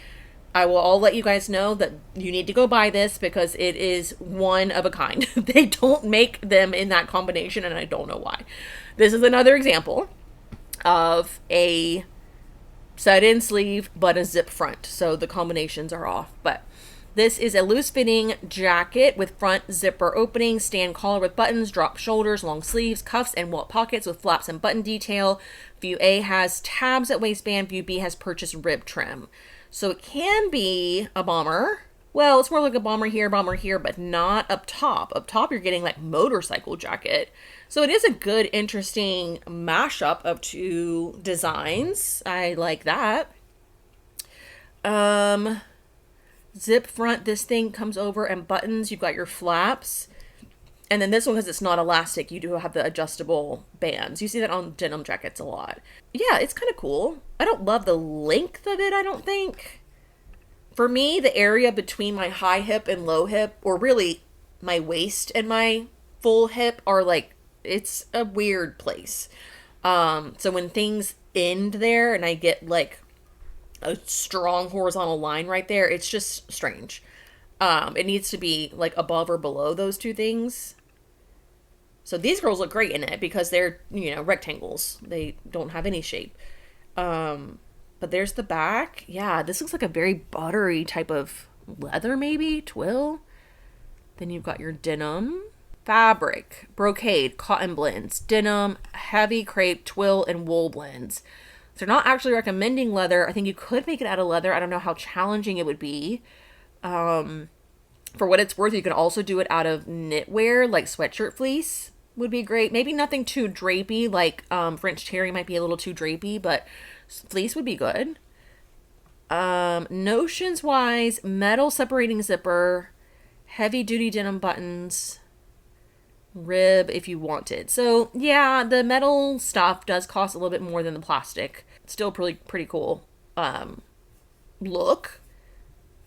I will all let you guys know that you need to go buy this because it is one of a kind. They don't make them in that combination, and I don't know why. This is another example of a set-in sleeve but a zip front, so the combinations are off. But this is a loose-fitting jacket with front zipper opening, stand collar with buttons, drop shoulders, long sleeves, cuffs, and welt pockets with flaps and button detail. View A has tabs at waistband. View B has purchased rib trim. So it can be a bomber. Well, it's more like a bomber here, but not up top. Up top, you're getting like motorcycle jacket. So it is a good, interesting mashup of two designs. I like that. Zip front, this thing comes over and buttons. You've got your flaps. And then this one, because it's not elastic, you do have the adjustable bands. You see that on denim jackets a lot. Yeah, it's kind of cool. I don't love the length of it, I don't think. For me, the area between my high hip and low hip, or really my waist and my full hip, are like, it's a weird place. So when things end there and I get like a strong horizontal line right there, it's just strange. It needs to be like above or below those two things. So these girls look great in it because they're, you know, rectangles. They don't have any shape. But there's the back. Yeah, this looks like a very buttery type of leather, maybe, twill. Then you've got your denim. Fabric, brocade, cotton blends, denim, heavy crepe, twill, and wool blends. They're not actually recommending leather. I think you could make it out of leather. I don't know how challenging it would be. For what it's worth, you can also do it out of knitwear, like sweatshirt fleece would be great. Maybe nothing too drapey, like French terry might be a little too drapey, but fleece would be good. Notions wise, metal separating zipper, heavy duty denim buttons, rib if you wanted. So yeah, the metal stuff does cost a little bit more than the plastic. Still pretty cool look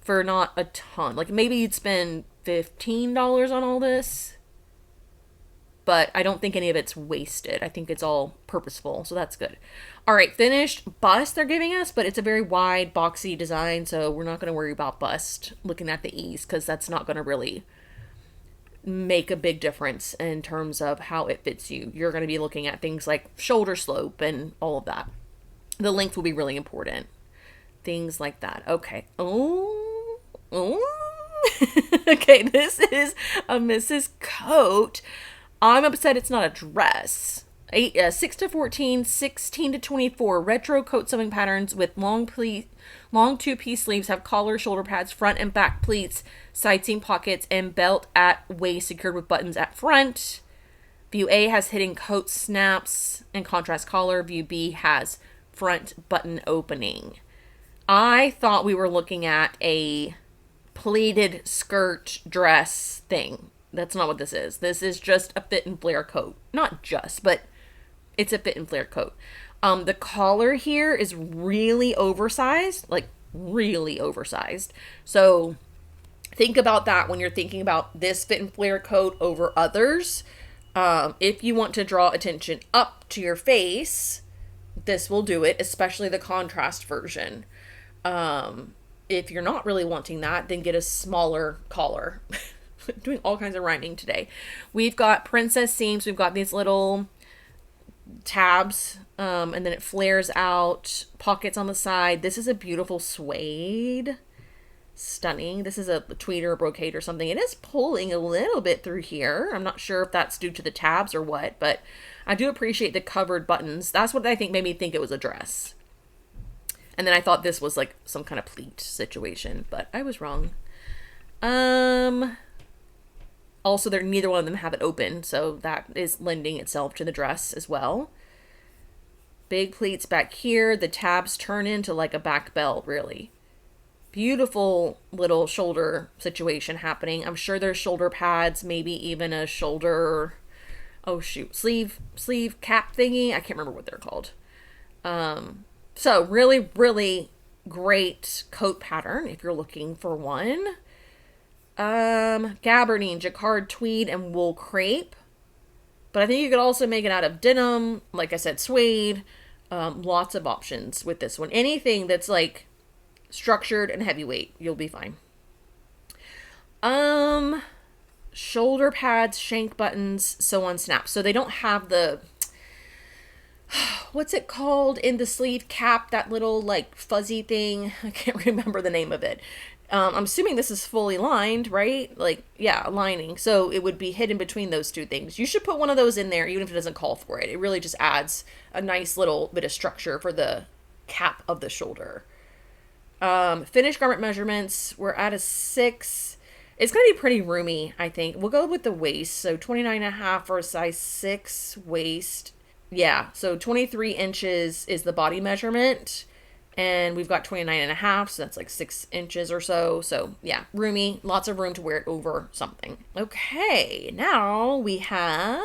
for not a ton. Like maybe you'd spend $15 on all this, but I don't think any of it's wasted. I think it's all purposeful, so that's good. All right, finished bust they're giving us, but it's a very wide, boxy design, so we're not going to worry about bust looking at the ease because that's not going to really make a big difference in terms of how it fits you. You're going to be looking at things like shoulder slope and all of that. The length will be really important. Things like that. Okay. Oh. Okay, this is a Mrs. Coat. I'm upset it's not a dress. 6 to 14, 16 to 24 retro coat sewing patterns with long two-piece sleeves, have collar, shoulder pads, front and back pleats, side seam pockets, and belt at waist secured with buttons at front. View A has hidden coat snaps and contrast collar. View B has front button opening. I thought we were looking at a pleated skirt dress thing. That's not what this is. This is just a fit and flare coat. Not just, but it's a fit and flare coat. The collar here is really oversized, like really oversized. So think about that when you're thinking about this fit and flare coat over others. If you want to draw attention up to your face, this will do it, especially the contrast version. If you're not really wanting that, then get a smaller collar. Doing all kinds of rhyming today. We've got princess seams. We've got these little tabs, and then it flares out, pockets on the side. This is a beautiful suede. Stunning. This is a tweed or a brocade or something. It is pulling a little bit through here. I'm not sure if that's due to the tabs or what, but I do appreciate the covered buttons. That's what I think made me think it was a dress. And then I thought this was like some kind of pleat situation, but I was wrong. Also, neither one of them have it open, so that is lending itself to the dress as well. Big pleats back here. The tabs turn into like a back belt, really. Beautiful little shoulder situation happening. I'm sure there's shoulder pads, maybe even a shoulder, oh shoot, sleeve cap thingy. I can't remember what they're called. So really, really great coat pattern if you're looking for one. Gabardine, jacquard, tweed, and wool crepe. But I think you could also make it out of denim, like I said, suede. Lots of options with this one. Anything that's like structured and heavyweight, you'll be fine. Shoulder pads, shank buttons, sew on snap. So they don't have the, what's it called in the sleeve cap, that little like fuzzy thing. I can't remember the name of it. I'm assuming this is fully lined, right? Like, yeah, lining. So it would be hidden between those two things. You should put one of those in there, even if it doesn't call for it. It really just adds a nice little bit of structure for the cap of the shoulder. Finished garment measurements, we're at a 6. It's going to be pretty roomy, I think. We'll go with the waist. So 29.5 for a size 6 waist. Yeah, so 23 inches is the body measurement. And we've got 29.5, so that's like 6 inches or so. So yeah, roomy, lots of room to wear it over something. Okay, now we have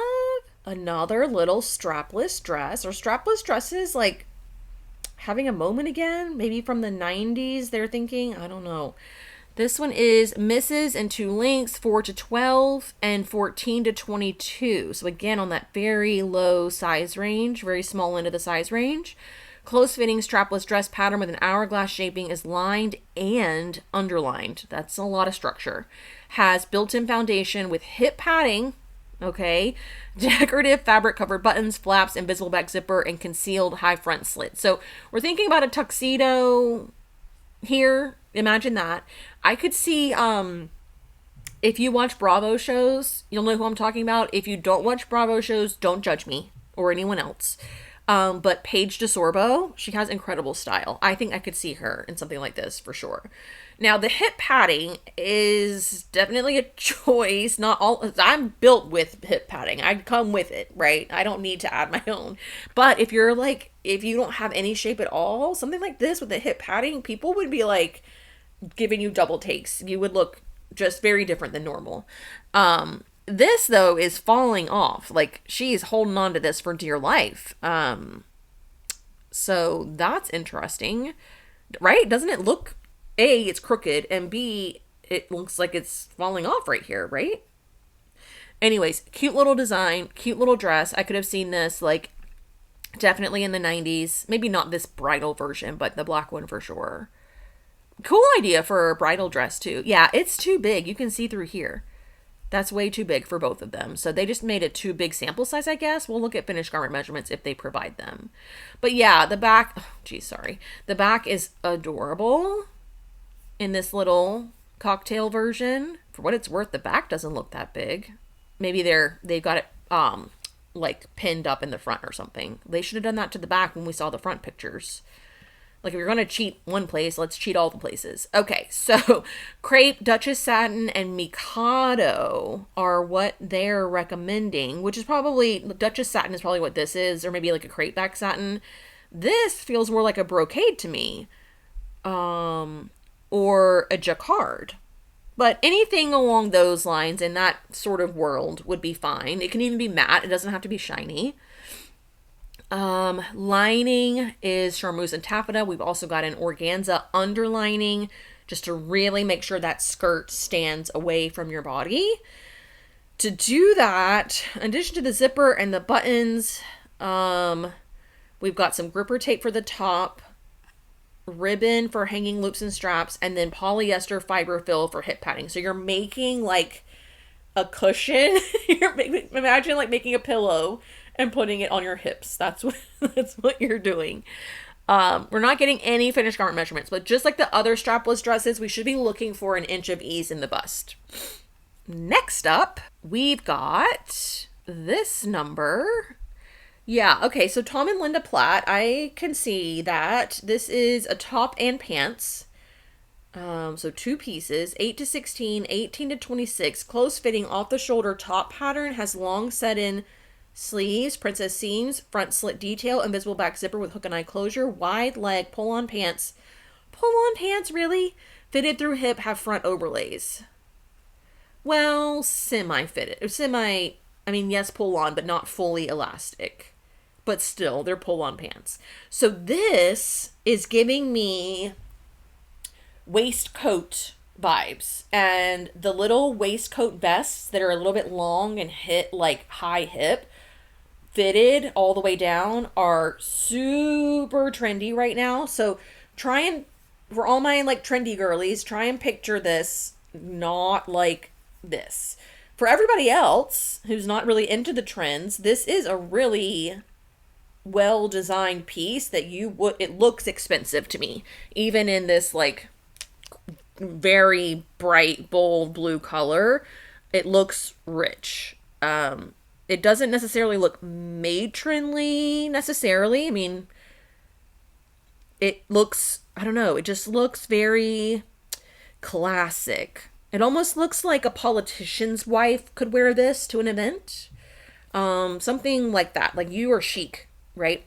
another little strapless dress. Are strapless dresses like having a moment again? Maybe from the 90s, they're thinking? I don't know. This one is misses in 2 lengths, 4 to 12 and 14 to 22. So again, on that very low size range, very small end of the size range. Close-fitting strapless dress pattern with an hourglass shaping is lined and underlined. That's a lot of structure. Has built-in foundation with hip padding, okay, decorative fabric-covered buttons, flaps, invisible back zipper, and concealed high front slit. So we're thinking about a tuxedo here. Imagine that. I could see, if you watch Bravo shows, you'll know who I'm talking about. If you don't watch Bravo shows, don't judge me or anyone else. But Paige DeSorbo, she has incredible style. I think I could see her in something like this for sure. Now, the hip padding is definitely a choice. Not all, I'm built with hip padding. I come with it, right? I don't need to add my own. But if you're like, if you don't have any shape at all, something like this with the hip padding, people would be like giving you double takes. You would look just very different than normal. This, though, is falling off. Like, she's holding on to this for dear life. So that's interesting, right? Doesn't it look, A, it's crooked, and B, it looks like it's falling off right here, right? Anyways, cute little design, cute little dress. I could have seen this, like, definitely in the 90s. Maybe not this bridal version, but the black one for sure. Cool idea for a bridal dress, too. Yeah, it's too big. You can see through here. That's way too big for both of them. So they just made it too big sample size, I guess. We'll look at finished garment measurements if they provide them. But yeah, the back, oh, geez, sorry. The back is adorable in this little cocktail version. For what it's worth, the back doesn't look that big. Maybe they've got it like pinned up in the front or something. They should have done that to the back when we saw the front pictures. Like, if you're going to cheat one place, let's cheat all the places. Okay, so crepe, Duchess satin, and Mikado are what they're recommending, which is probably, Duchess satin is probably what this is, or maybe like a crepe back satin. This feels more like a brocade to me. or a jacquard. But anything along those lines in that sort of world would be fine. It can even be matte. It doesn't have to be shiny. Lining is charmeuse and taffeta. We've also got an organza underlining just to really make sure that skirt stands away from your body. To do that, in addition to the zipper and the buttons, we've got some gripper tape for the top, ribbon for hanging loops and straps, and then polyester fiber fill for hip padding. So you're making like a cushion. Imagine like making a pillow and putting it on your hips. That's what you're doing. We're not getting any finished garment measurements, but just like the other strapless dresses, we should be looking for an inch of ease in the bust. Next up, we've got this number. Yeah, okay, so Tom and Linda Platt, I can see that this is a top and pants. So 2 pieces, 8 to 16, 18 to 26, close fitting off the shoulder top pattern, has long set in sleeves, princess seams, front slit detail, invisible back zipper with hook and eye closure, wide leg, pull on pants. Pull on pants, really? Fitted through hip, have front overlays. Well, semi-fitted. Yes, pull on, but not fully elastic. But still, they're pull on pants. So this is giving me waistcoat vibes. And the little waistcoat vests that are a little bit long and hit like high hip, fitted all the way down, are super trendy right now. So try and, for all my like trendy girlies, try and picture this not like this. For everybody else who's not really into the trends, this is a really well designed piece that it looks expensive to me, even in this like very bright bold blue color. It looks rich. It doesn't necessarily look matronly necessarily. I mean, it looks, I don't know, it just looks very classic. It almost looks like a politician's wife could wear this to an event. Something like that. Like you are chic, right?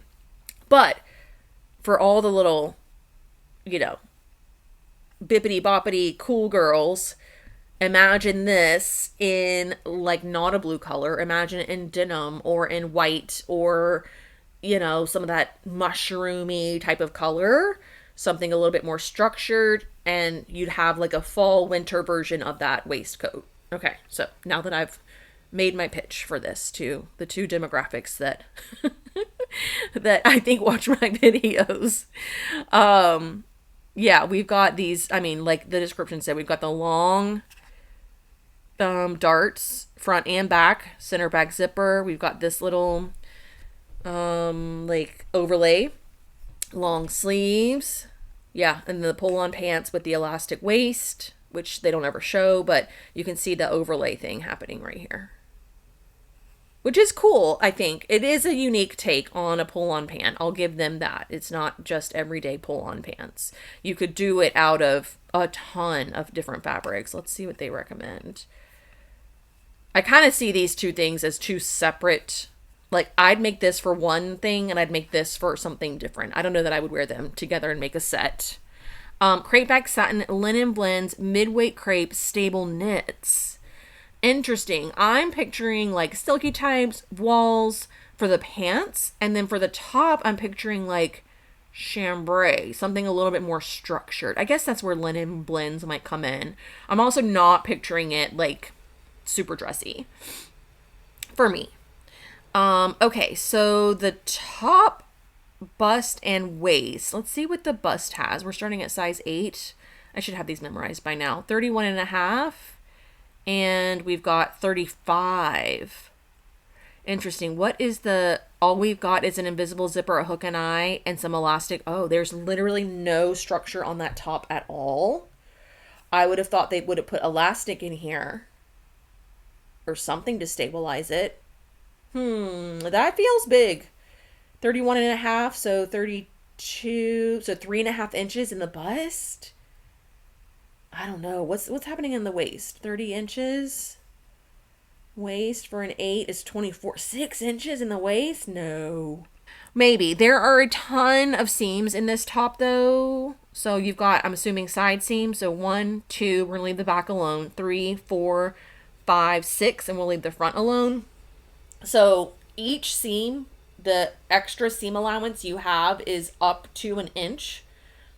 But for all the little, bippity boppity cool girls, imagine this in like not a blue color. Imagine it in denim or in white or, some of that mushroomy type of color. Something a little bit more structured, and you'd have like a fall winter version of that waistcoat. Okay, so now that I've made my pitch for this to the 2 demographics that that I think watch my videos. Yeah, we've got these, like the description said, we've got the long darts, front and back, center back zipper. We've got this little like overlay, long sleeves. Yeah, and the pull-on pants with the elastic waist, which they don't ever show, but you can see the overlay thing happening right here. Which is cool, I think. It is a unique take on a pull-on pant. I'll give them that. It's not just everyday pull-on pants. You could do it out of a ton of different fabrics. Let's see what they recommend. I kind of see these 2 things as 2 separate. Like, I'd make this for one thing, and I'd make this for something different. I don't know that I would wear them together and make a set. Crepe back satin, linen blends, mid-weight crepe, stable knits. Interesting. I'm picturing, like, silky types, walls for the pants, and then for the top, I'm picturing, like, chambray, something a little bit more structured. I guess that's where linen blends might come in. I'm also not picturing it, like, super dressy. For me. Okay, so the top, bust, and waist. Let's see what the bust has. We're starting at size 8. I should have these memorized by now. 31 and a half. And we've got 35. Interesting. What is all we've got is an invisible zipper, a hook and eye, and some elastic. Oh, there's literally no structure on that top at all. I would have thought they would have put elastic in here or something to stabilize it. That feels big. 31 and a half, so 32, so 3.5 inches in the bust. I don't know. What's happening in the waist? 30 inches. Waist for an 8 is 24. 6 inches in the waist? No. Maybe. There are a ton of seams in this top, though. So you've got, I'm assuming, side seams. So 1, 2, we're gonna leave the back alone. 3, 4, 5, 6, and we'll leave the front alone. So each seam, the extra seam allowance you have is up to an inch.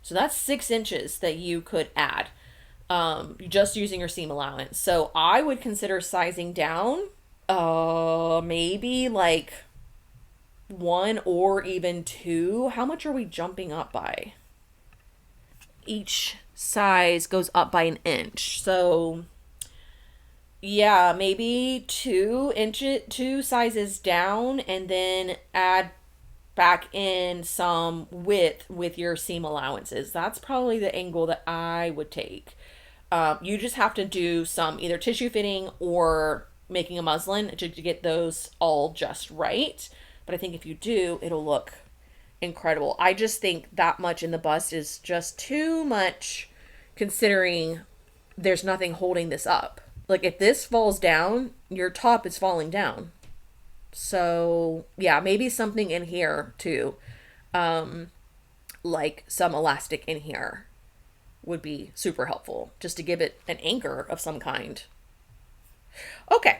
So that's 6 inches that you could add, just using your seam allowance. So I would consider sizing down, maybe like 1 or even 2. How much are we jumping up by? Each size goes up by an inch. So yeah, maybe 2 inches, 2 sizes down, and then add back in some width with your seam allowances. That's probably the angle that I would take. You just have to do some either tissue fitting or making a muslin to get those all just right. But I think if you do, it'll look incredible. I just think that much in the bust is just too much, considering there's nothing holding this up. Like, if this falls down, your top is falling down. So yeah, maybe something in here too, like some elastic in here would be super helpful, just to give it an anchor of some kind. Okay,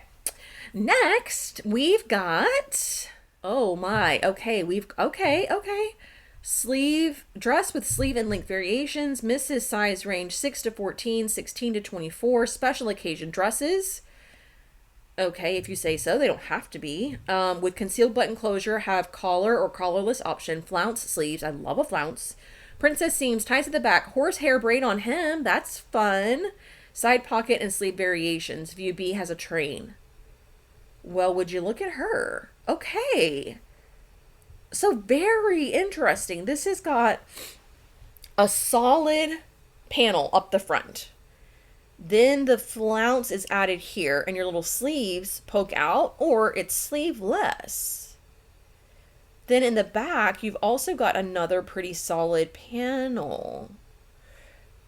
next we've got, oh my, okay, okay, sleeve dress with sleeve and length variations. Misses size range 6 to 14, 16 to 24. Special occasion dresses. Okay, if you say so, they don't have to be. With concealed button closure, have collar or collarless option. Flounce sleeves. I love a flounce. Princess seams, ties at the back. Horsehair braid on hem. That's fun. Side pocket and sleeve variations. View B has a train. Well, would you look at her? Okay. So very interesting. This has got a solid panel up the front. Then the flounce is added here, and your little sleeves poke out, or it's sleeveless. Then in the back, you've also got another pretty solid panel.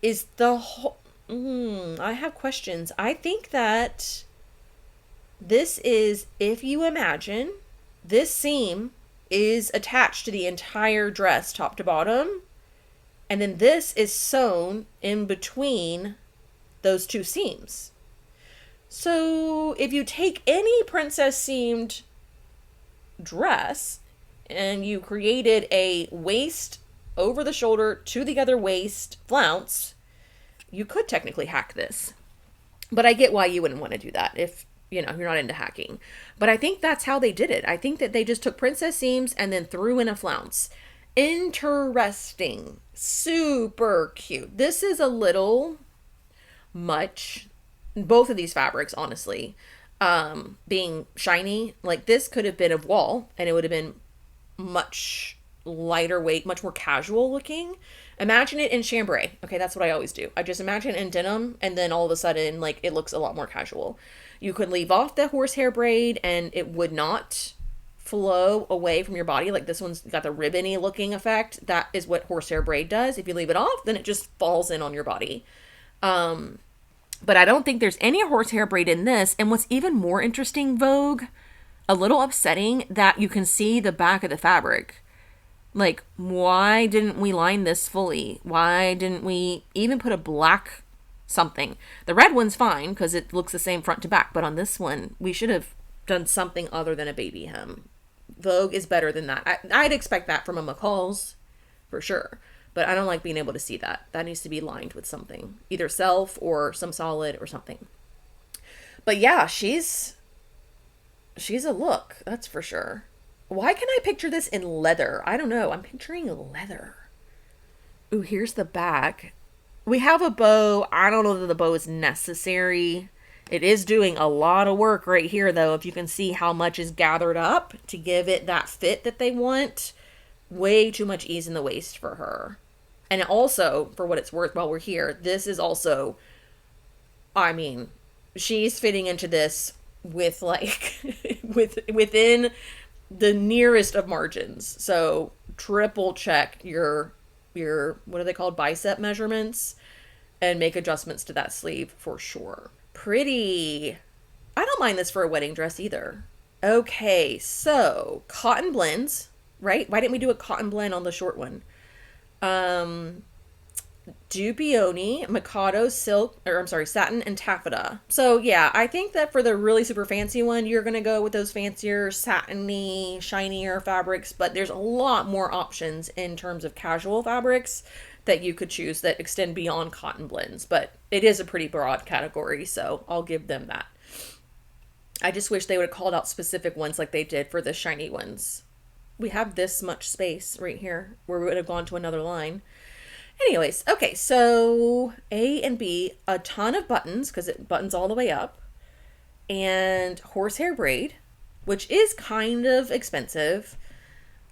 Is the whole... I have questions. I think that this is, if you imagine, this seam is attached to the entire dress, top to bottom, and then this is sewn in between those two seams. So if you take any princess seamed dress and you created a waist over the shoulder to the other waist flounce, you could technically hack this. But I get why you wouldn't want to do that if, you're not into hacking. But I think that's how they did it. I think that they just took princess seams and then threw in a flounce. Interesting. Super cute. This is a little much. Both of these fabrics, honestly, being shiny, like this could have been of wool and it would have been much lighter weight, much more casual looking. Imagine it in chambray. Okay, that's what I always do. I just imagine it in denim, and then all of a sudden, like, it looks a lot more casual. You could leave off the horsehair braid and it would not flow away from your body. Like, this one's got the ribbony looking effect. That is what horsehair braid does. If you leave it off, then it just falls in on your body. But I don't think there's any horsehair braid in this. And what's even more interesting, Vogue, a little upsetting, that you can see the back of the fabric. Like, why didn't we line this fully? Why didn't we even put a black something? The red one's fine because it looks the same front to back. But on this one, we should have done something other than a baby hem. Vogue is better than that. I'd expect that from a McCall's for sure. But I don't like being able to see that. That needs to be lined with something. Either self or some solid or something. But yeah, she's a look. That's for sure. Why can I picture this in leather? I don't know. I'm picturing leather. Ooh, here's the back. We have a bow. I don't know that the bow is necessary. It is doing a lot of work right here, though. If you can see how much is gathered up to give it that fit that they want. Way too much ease in the waist for her. And also, for what it's worth, while we're here, this is also, I mean, she's fitting into this with like, within the nearest of margins. So triple check your, what are they called? Bicep measurements, and make adjustments to that sleeve for sure. Pretty. I don't mind this for a wedding dress either. Okay, so cotton blends, right? Why didn't we do a cotton blend on the short one? Dupioni, Mikado, silk, or I'm sorry, satin, and taffeta. So yeah, I think that for the really super fancy one, you're gonna go with those fancier, satiny, shinier fabrics, but there's a lot more options in terms of casual fabrics that you could choose that extend beyond cotton blends, but it is a pretty broad category, so I'll give them that. I just wish they would have called out specific ones like they did for the shiny ones. We have this much space right here where we would have gone to another line. Anyways, okay, so A and B, a ton of buttons because it buttons all the way up, and horsehair braid, which is kind of expensive.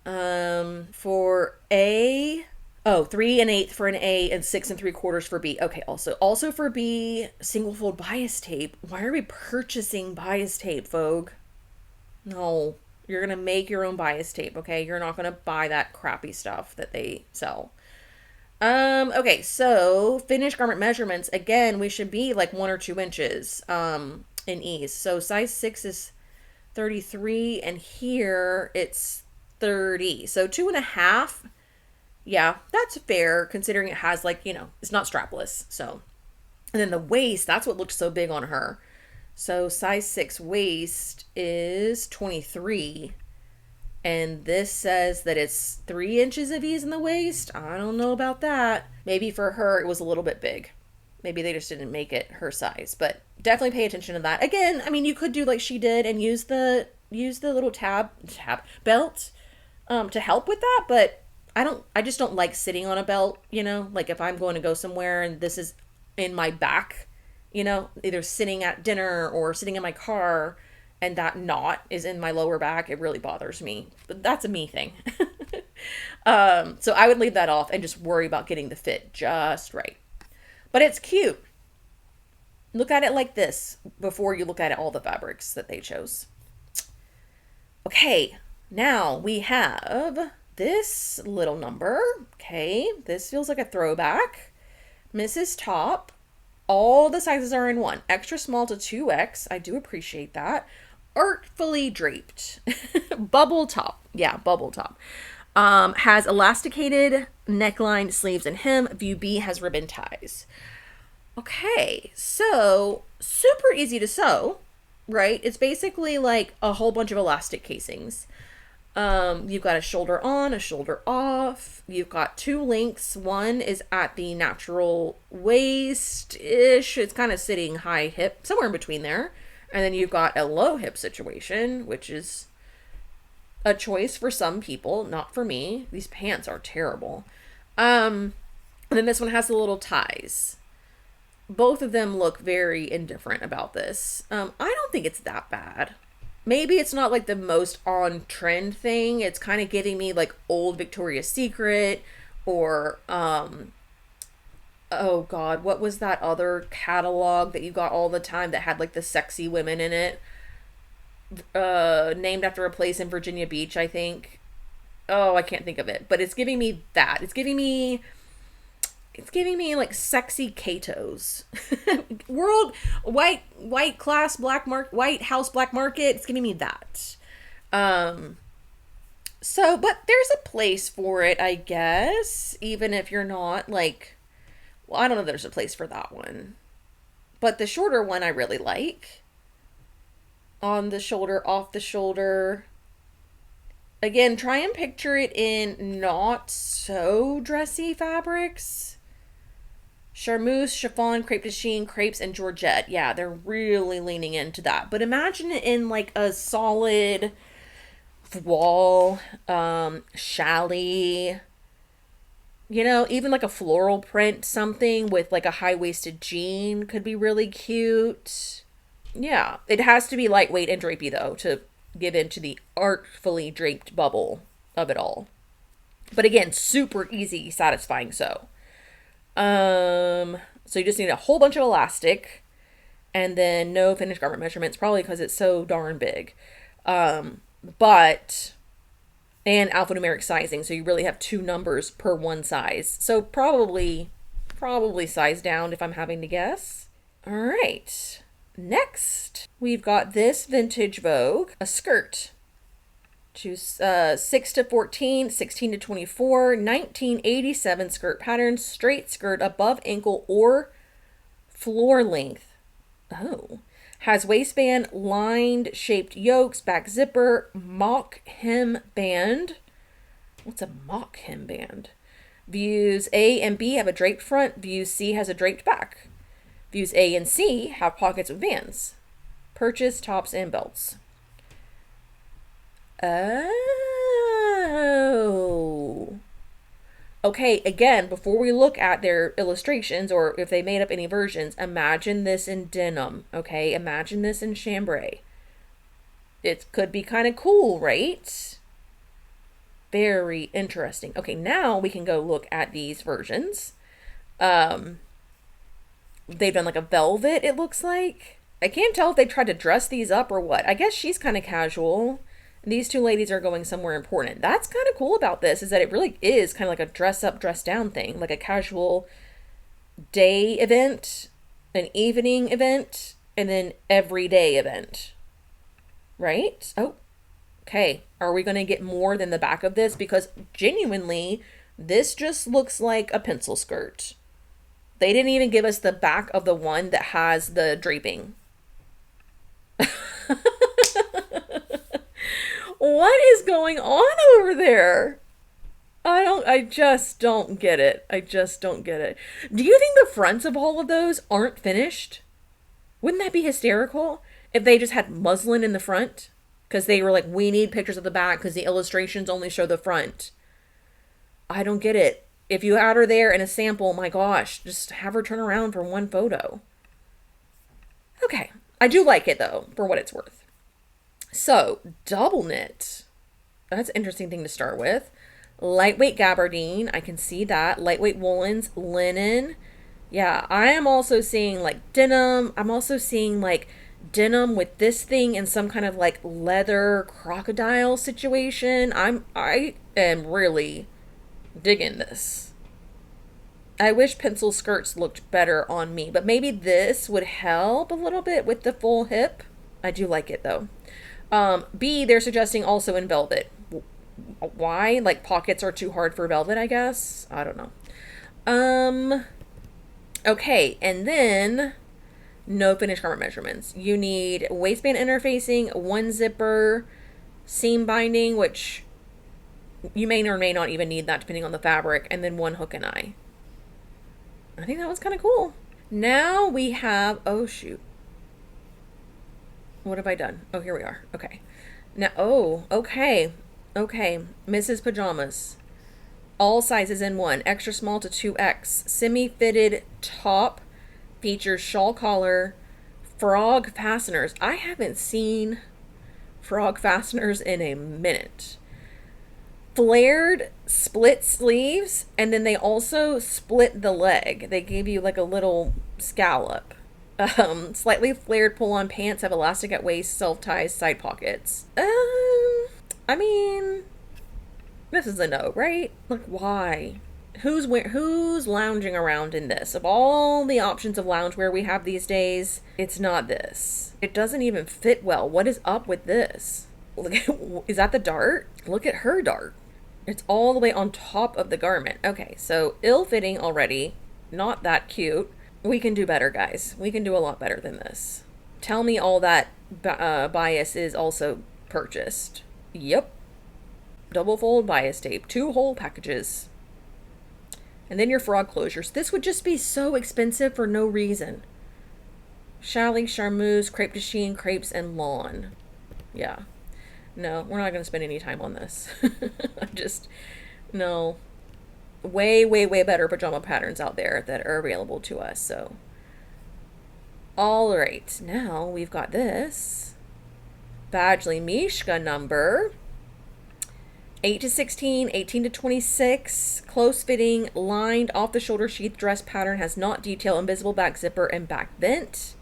For A, oh, 3 1/8 for an A and 6 3/4 for B. Okay, also for B, single fold bias tape. Why are we purchasing bias tape, Vogue? No, you're gonna make your own bias tape, okay? You're not gonna buy that crappy stuff that they sell. Okay, so finished garment measurements. Again, we should be like 1 or 2 inches, in ease. So size 6 is 33, and here it's 30. So 2.5. Yeah, that's fair considering it has like, it's not strapless. So, and then the waist, that's what looked so big on her. So size 6 waist is 23. And this says that it's 3 inches of ease in the waist. I don't know about that. Maybe for her it was a little bit big. Maybe they just didn't make it her size. But definitely pay attention to that. Again, I mean, you could do like she did and use the little tab belt to help with that. But I just don't like sitting on a belt. Like if I'm going to go somewhere and this is in my back, either sitting at dinner or sitting in my car, and that knot is in my lower back, it really bothers me. But that's a me thing. So I would leave that off and just worry about getting the fit just right. But it's cute. Look at it like this before you look at all the fabrics that they chose. Okay, now we have this little number. Okay, this feels like a throwback. Mrs. Top. All the sizes are in one. Extra small to 2X. I do appreciate that. Artfully draped. Bubble top. Yeah, bubble top. Has elasticated neckline, sleeves, and hem. View B has ribbon ties. Okay, so super easy to sew, right? It's basically like a whole bunch of elastic casings. You've got a shoulder on, a shoulder off. You've got 2 lengths. One is at the natural waist-ish. It's kind of sitting high hip, somewhere in between there. And then you've got a low hip situation, which is a choice for some people, not for me. These pants are terrible. And then this one has the little ties. Both of them look very indifferent about this. I don't think it's that bad. Maybe it's not like the most on trend thing. It's kind of giving me like old Victoria's Secret or, oh God, what was that other catalog that you got all the time that had like the sexy women in it? Named after a place in Virginia Beach, I think. Oh, I can't think of it, but it's giving me that. It's giving me like sexy Cato's. World white class black market, white house black market. It's giving me that. So, but there's a place for it, I guess, even if you're not like, well, I don't know if there's a place for that one. But the shorter one I really like. On the shoulder, off the shoulder. Again, try and picture it in not so dressy fabrics. Charmeuse, chiffon, crepe de chine, crepes, and georgette. Yeah, they're really leaning into that. But imagine it in like a solid voile, challis, even like a floral print, something with like a high-waisted jean could be really cute. Yeah, it has to be lightweight and drapey though to give into the artfully draped bubble of it all. But again, super easy, satisfying sew. So you just need a whole bunch of elastic and then no finished garment measurements, probably because it's so darn big. And alphanumeric sizing. So you really have 2 numbers per one size. So probably size down if I'm having to guess. All right. Next, we've got this vintage Vogue, a skirt. 6 to 14, 16 to 24, 1987 skirt pattern, straight skirt above ankle or floor length. Oh. Has waistband, lined shaped yokes, back zipper, mock hem band. What's a mock hem band? Views A and B have a draped front. Views C has a draped back. Views A and C have pockets with bands. Purchase tops and belts. Oh. Okay, again, before we look at their illustrations or if they made up any versions, imagine this in denim, okay? Imagine this in chambray. It could be kind of cool, right? Very interesting. Okay, now we can go look at these versions. They've done like a velvet, it looks like. I can't tell if they tried to dress these up or what. I guess she's kind of casual. These two ladies are going somewhere important. That's kind of cool about this, is that it really is kind of like a dress up, dress down thing, like a casual day event, an evening event, and then everyday event. Right? Oh, okay. Are we going to get more than the back of this? Because genuinely, this just looks like a pencil skirt. They didn't even give us the back of the one that has the draping. What is going on over there? I just don't get it. I just don't get it. Do you think the fronts of all of those aren't finished? Wouldn't that be hysterical if they just had muslin in the front? Because they were like, we need pictures of the back because the illustrations only show the front. I don't get it. If you had her there in a sample, my gosh, just have her turn around for one photo. Okay. I do like it though, for what it's worth. So, double knit. That's an interesting thing to start with. Lightweight gabardine. I can see that. Lightweight woolens, linen. Yeah, I am also seeing like denim. I'm also seeing like denim with this thing in some kind of like leather crocodile situation. I am really digging this. I wish pencil skirts looked better on me, but maybe this would help a little bit with the full hip. I do like it though. B, they're suggesting also in velvet. Why? Like pockets are too hard for velvet, I guess. I don't know. Okay, and then no finished garment measurements. You need waistband interfacing, one zipper, seam binding, which you may or may not even need that depending on the fabric, and then one hook and eye. I think that was kind of cool. Now we have, oh shoot. What have I done? Oh, here we are. Okay. Now, oh, okay. Okay. Mrs. Pajamas. All sizes in one. Extra small to 2X. Semi-fitted top. Features shawl collar. Frog fasteners. I haven't seen frog fasteners in a minute. Flared split sleeves. And then they also split the leg. They gave you like a little scallop. Slightly flared pull-on pants have elastic at waist, self-ties, side pockets. I mean, this is a no, right? Like, why? Who's lounging around in this? Of all the options of loungewear we have these days, it's not this. It doesn't even fit well. What is up with this? Look at, is that the dart? Look at her dart. It's all the way on top of the garment. Okay, so ill-fitting already. Not that cute. We can do better, guys. We can do a lot better than this. Tell me all that bias is also purchased. Yep. Double fold bias tape. 2 whole packages. And then your frog closures. This would just be so expensive for no reason. Challis, charmeuse, crepe de chine, crepes, and lawn. Yeah. No, we're not going to spend any time on this. No. Way, way, way better pajama patterns out there that are available to us. So, all right, now we've got this Badgley Mishka number 8 to 16, 18 to 26, close fitting, lined off the shoulder sheath dress pattern, has knot detail, invisible back zipper, and back vent.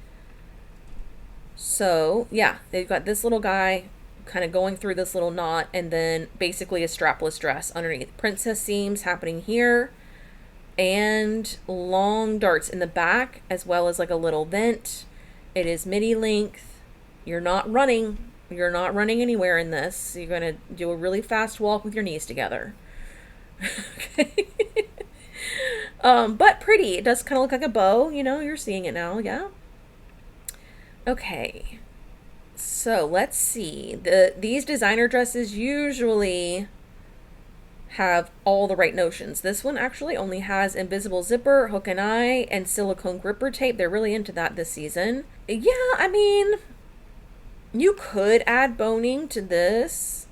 So yeah, they've got this little guy kind of going through this little knot, and then basically a strapless dress underneath. Princess seams happening here, and long darts in the back, as well as like a little vent. It is midi length. You're not running. You're not running anywhere in this. You're going to do a really fast walk with your knees together. Okay. But pretty. It does kind of look like a bow. You know, you're seeing it now. Yeah. Okay. So let's see. These designer dresses usually have all the right notions. This one actually only has invisible zipper, hook and eye, and silicone gripper tape. They're really into that this season. Yeah, I mean, you could add boning to this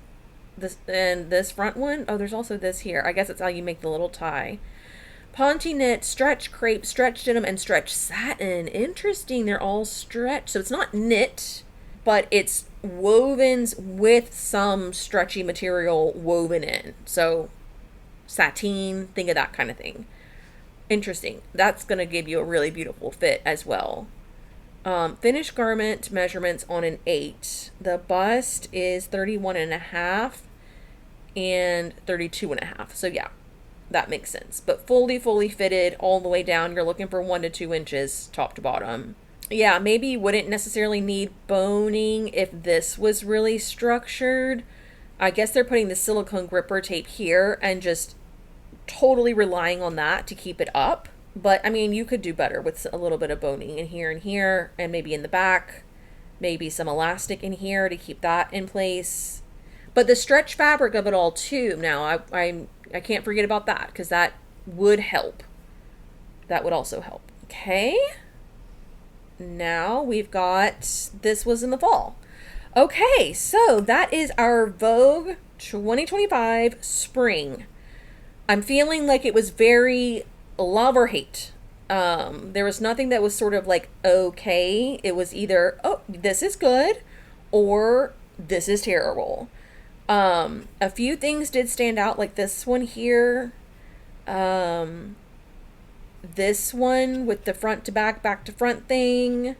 and this front one. Oh, there's also this here. I guess it's how you make the little tie. Ponte knit, stretch crepe, stretch denim, and stretch satin. Interesting. They're all stretched. So it's not knit, but it's wovens with some stretchy material woven in. So sateen, think of that kind of thing. Interesting. That's going to give you a really beautiful fit as well. Finished garment measurements on an 8. The bust is 31.5 and 32.5. So yeah, that makes sense. But fully fitted all the way down. You're looking for 1 to 2 inches top to bottom. Yeah, maybe you wouldn't necessarily need boning if this was really structured. I guess they're putting the silicone gripper tape here and just totally relying on that to keep it up. But I mean, you could do better with a little bit of boning in here, and maybe in the back, maybe some elastic in here to keep that in place. But the stretch fabric of it all too, now I can't forget about that, because that would help. That would also help. Okay. Now we've got, this was in the fall. Okay, so that is our Vogue 2025 spring. I'm feeling like it was very love or hate. There was nothing that was sort of like okay. It was either, oh, this is good, or this is terrible. A few things did stand out, like this one here. This one with the front to back to front thing,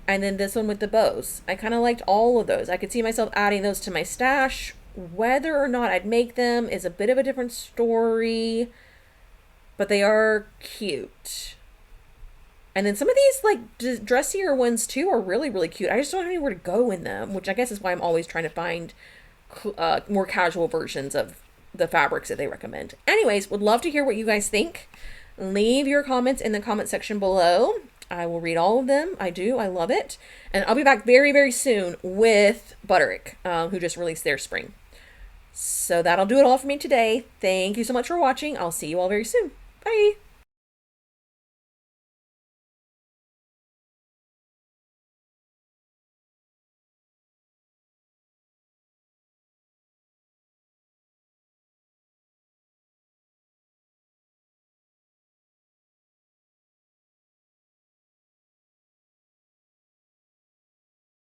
and then this one with the bows. I kind of liked all of those. I could see myself adding those to my stash. Whether or not I'd make them is a bit of a different story, but they are cute. And then some of these like dressier ones too are really cute. I just don't have anywhere to go in them, which I guess is why I'm always trying to find more casual versions of the fabrics that they recommend. Anyways, would love to hear what you guys think. Leave your comments in the comment section below. I will read all of them. I love it. And I'll be back very soon with Butterick, who just released their spring. So that'll do it all for me today. Thank you so much for watching. I'll see you all very soon. Bye.